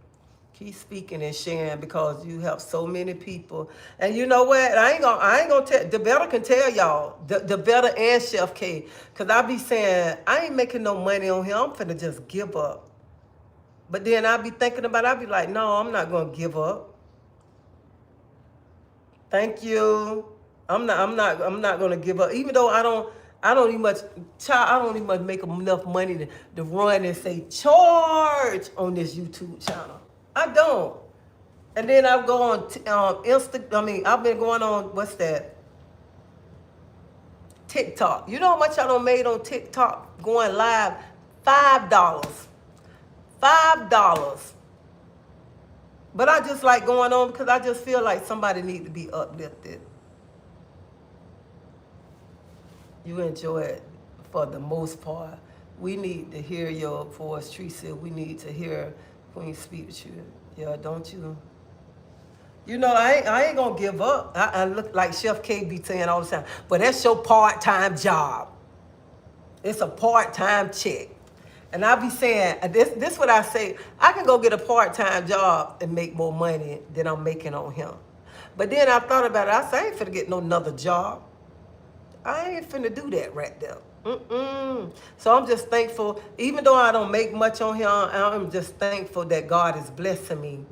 S1: Keep speaking and sharing because you help so many people. And you know what? I ain't gonna tell. The better can tell y'all. The better and Chef K, cause I be saying I ain't making no money on here. I'm finna just give up. But then I be thinking about it, I be like, no, I'm not gonna give up. Thank you. I'm not gonna give up. Even though I don't even much make enough money to run and say charge on this YouTube channel. I don't. And then I go on I've been going on what's that? TikTok. You know how much I done made on TikTok going live? $5. $5. But I just like going on because I just feel like somebody need to be uplifted. You enjoy it for the most part. We need to hear your voice, Treasie. We need to hear Queen speak with you. Yeah, don't you? You know, I ain't gonna give up. I look like Chef K be saying all the time, but that's your part-time job. It's a part-time check. And I be saying, this what I say, I can go get a part-time job and make more money than I'm making on him. But then I thought about it, I said, I ain't finna get no another job. I ain't finna do that right there. So I'm just thankful, even though I don't make much on here, I'm just thankful that God is blessing me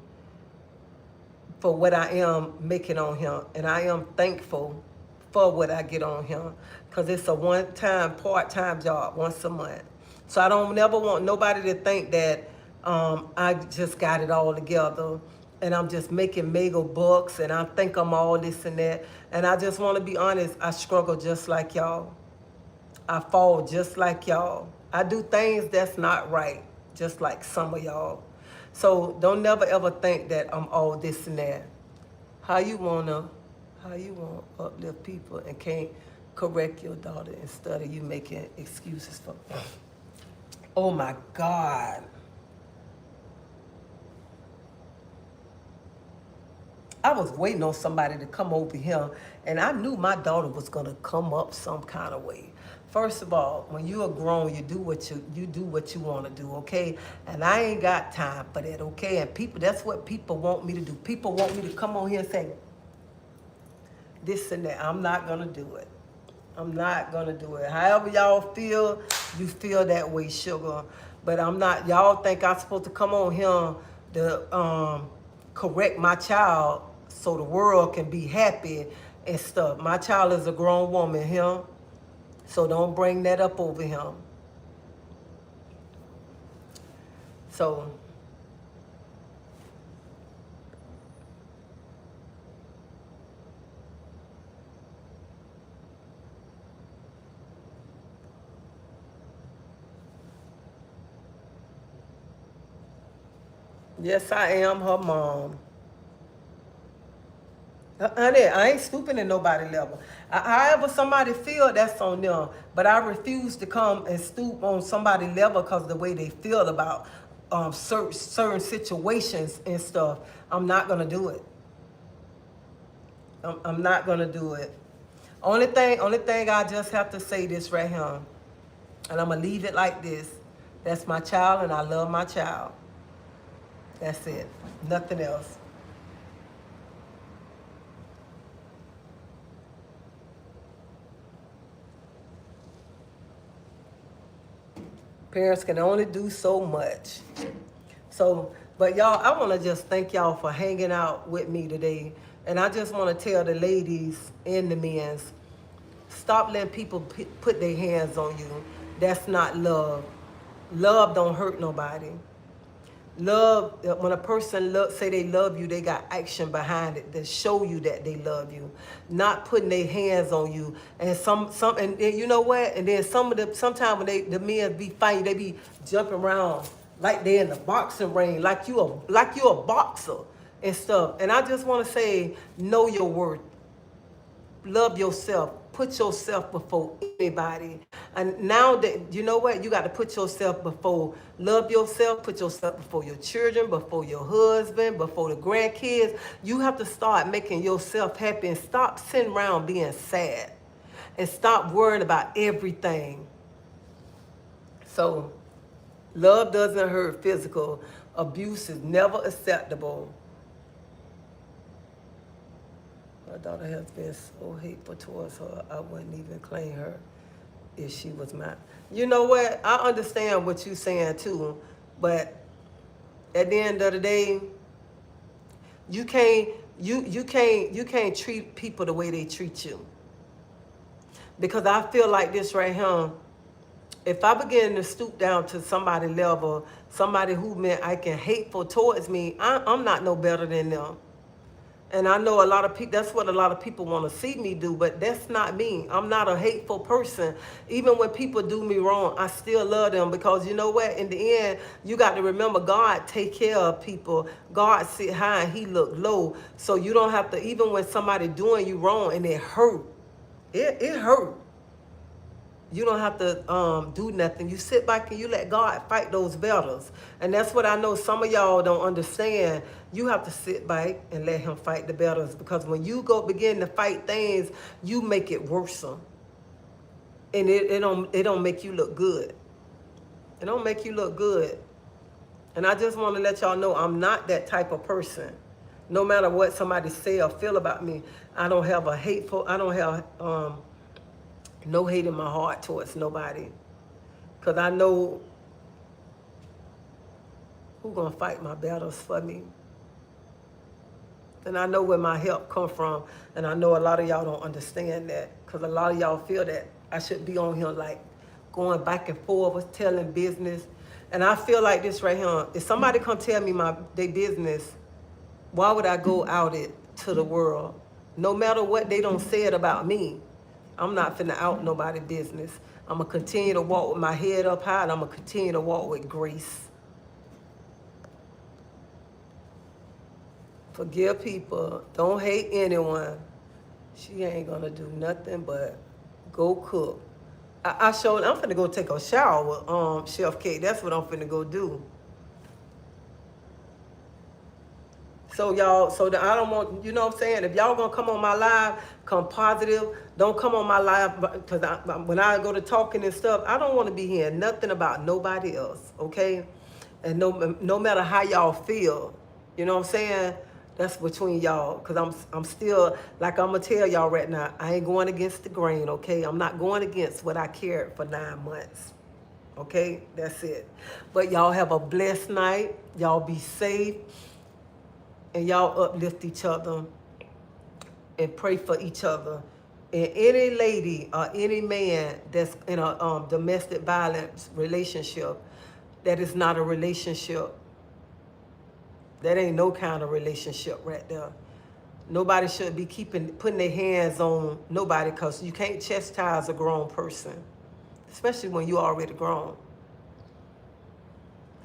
S1: for what I am making on him. And I am thankful for what I get on him because it's a one-time, part-time job once a month. So I don't never want nobody to think that I just got it all together and I'm just making mega bucks and I think I'm all this and that. And I just want to be honest, I struggle just like y'all. I fall just like y'all. I do things that's not right, just like some of y'all. So don't never ever think that I'm all this and that. How you want to uplift people and can't correct your daughter instead of you making excuses for them. Oh my God. I was waiting on somebody to come over here and I knew my daughter was gonna come up some kind of way. First of all, when you are grown, you do what you want to do, okay? And I ain't got time for that, okay? And people, that's what people want me to do. People want me to come on here and say this and that. I'm not gonna do it. I'm not gonna do it. However y'all feel, you feel that way, sugar. But I'm not. Y'all think I'm supposed to come on here to correct my child so the world can be happy and stuff. My child is a grown woman here. So don't bring that up over him. So yes, I am her mom. Honey, I ain't stooping at nobody level. However somebody feel, that's on them. But I refuse to come and stoop on somebody level because the way they feel about certain situations and stuff. I'm not going to do it. I'm not going to do it. Only thing I just have to say this right here, and I'm gonna leave it like this. That's my child, and I love my child. That's it. Nothing else. Parents can only do so much. So, but y'all, I want to just thank y'all for hanging out with me today. And I just want to tell the ladies and the men's, stop letting people put their hands on you. That's not love. Love don't hurt nobody. Love, when a person say they love you, they got action behind it that show you that they love you, not putting their hands on you. And and you know what? And then sometimes when the men be fighting, they be jumping around like they in the boxing ring, like you a boxer and stuff. And I just want to say, know your worth. Love yourself. Put yourself before anybody. And now that, you know what? You got to put yourself before, love yourself, put yourself before your children, before your husband, before the grandkids. You have to start making yourself happy and stop sitting around being sad. And stop worrying about everything. So, love doesn't hurt. Physical abuse is never acceptable. My daughter has been so hateful towards her, I wouldn't even claim her if she was mine. You know what? I understand what you're saying too, but at the end of the day, you can't treat people the way they treat you. Because I feel like this right here. If I begin to stoop down to somebody level, somebody who meant acting hateful towards me, I'm not no better than them. And I know a lot of people, that's what a lot of people want to see me do, but that's not me. I'm not a hateful person. Even when people do me wrong, I still love them because you know what? In the end, you got to remember God take care of people. God sit high and he look low. So you don't have to, even when somebody doing you wrong and it hurt, it hurt. You don't have to do nothing. You sit back and you let God fight those battles. And that's what I know some of y'all don't understand. You have to sit back and let him fight the battles. Because when you go begin to fight things, you make it worse. And it don't make you look good. It don't make you look good. And I just want to let y'all know I'm not that type of person. No matter what somebody say or feel about me, I don't have no hate in my heart towards nobody. Because I know who's going to fight my battles for me. And I know where my help come from. And I know a lot of y'all don't understand that. Because a lot of y'all feel that I should be on here like going back and forth, telling business. And I feel like this right here. If somebody come tell me their business, why would I go out it to the world? No matter what they don't say it about me. I'm not finna out nobody's business. I'm going to continue to walk with my head up high, and I'm going to continue to walk with grace. Forgive people. Don't hate anyone. She ain't going to do nothing but go cook. I'm finna go take a shower with Chef K. That's what I'm finna go do. So y'all, I don't want, you know what I'm saying? If y'all gonna come on my live, come positive. Don't come on my live, because when I go to talking and stuff, I don't want to be hearing nothing about nobody else, okay? And no matter how y'all feel, you know what I'm saying? That's between y'all, because I'm still, like I'm gonna tell y'all right now, I ain't going against the grain, okay? I'm not going against what I cared for 9 months. Okay, that's it. But y'all have a blessed night. Y'all be safe. And y'all uplift each other and pray for each other. And any lady or any man that's in a domestic violence relationship, that is not a relationship. That ain't no kind of relationship right there. Nobody should be putting their hands on nobody, because you can't chastise a grown person, especially when you already grown.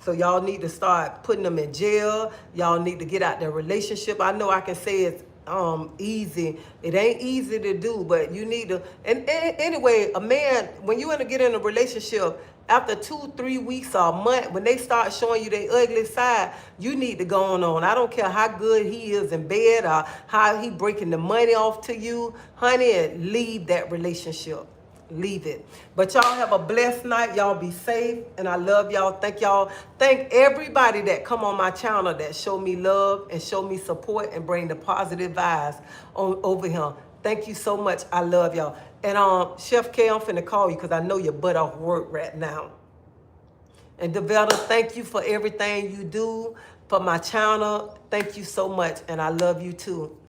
S1: So y'all need to start putting them in jail. Y'all need to get out their relationship. I know I can say it easy. It ain't easy to do, but you need to. And anyway, a man, when you want to get in a relationship, after 2-3 weeks or a month, when they start showing you their ugly side, you need to go on. I don't care how good he is in bed or how he breaking the money off to you, honey. Leave that relationship. Leave it. But y'all have a blessed night. Y'all be safe, and I love y'all. Thank y'all. Thank everybody that come on my channel that show me love and show me support and bring the positive vibes on over here. Thank you so much. I love y'all. And Chef K, I'm finna call you because I know your butt off work right now. And Devetta, thank you for everything you do for my channel. Thank you so much, and I love you too.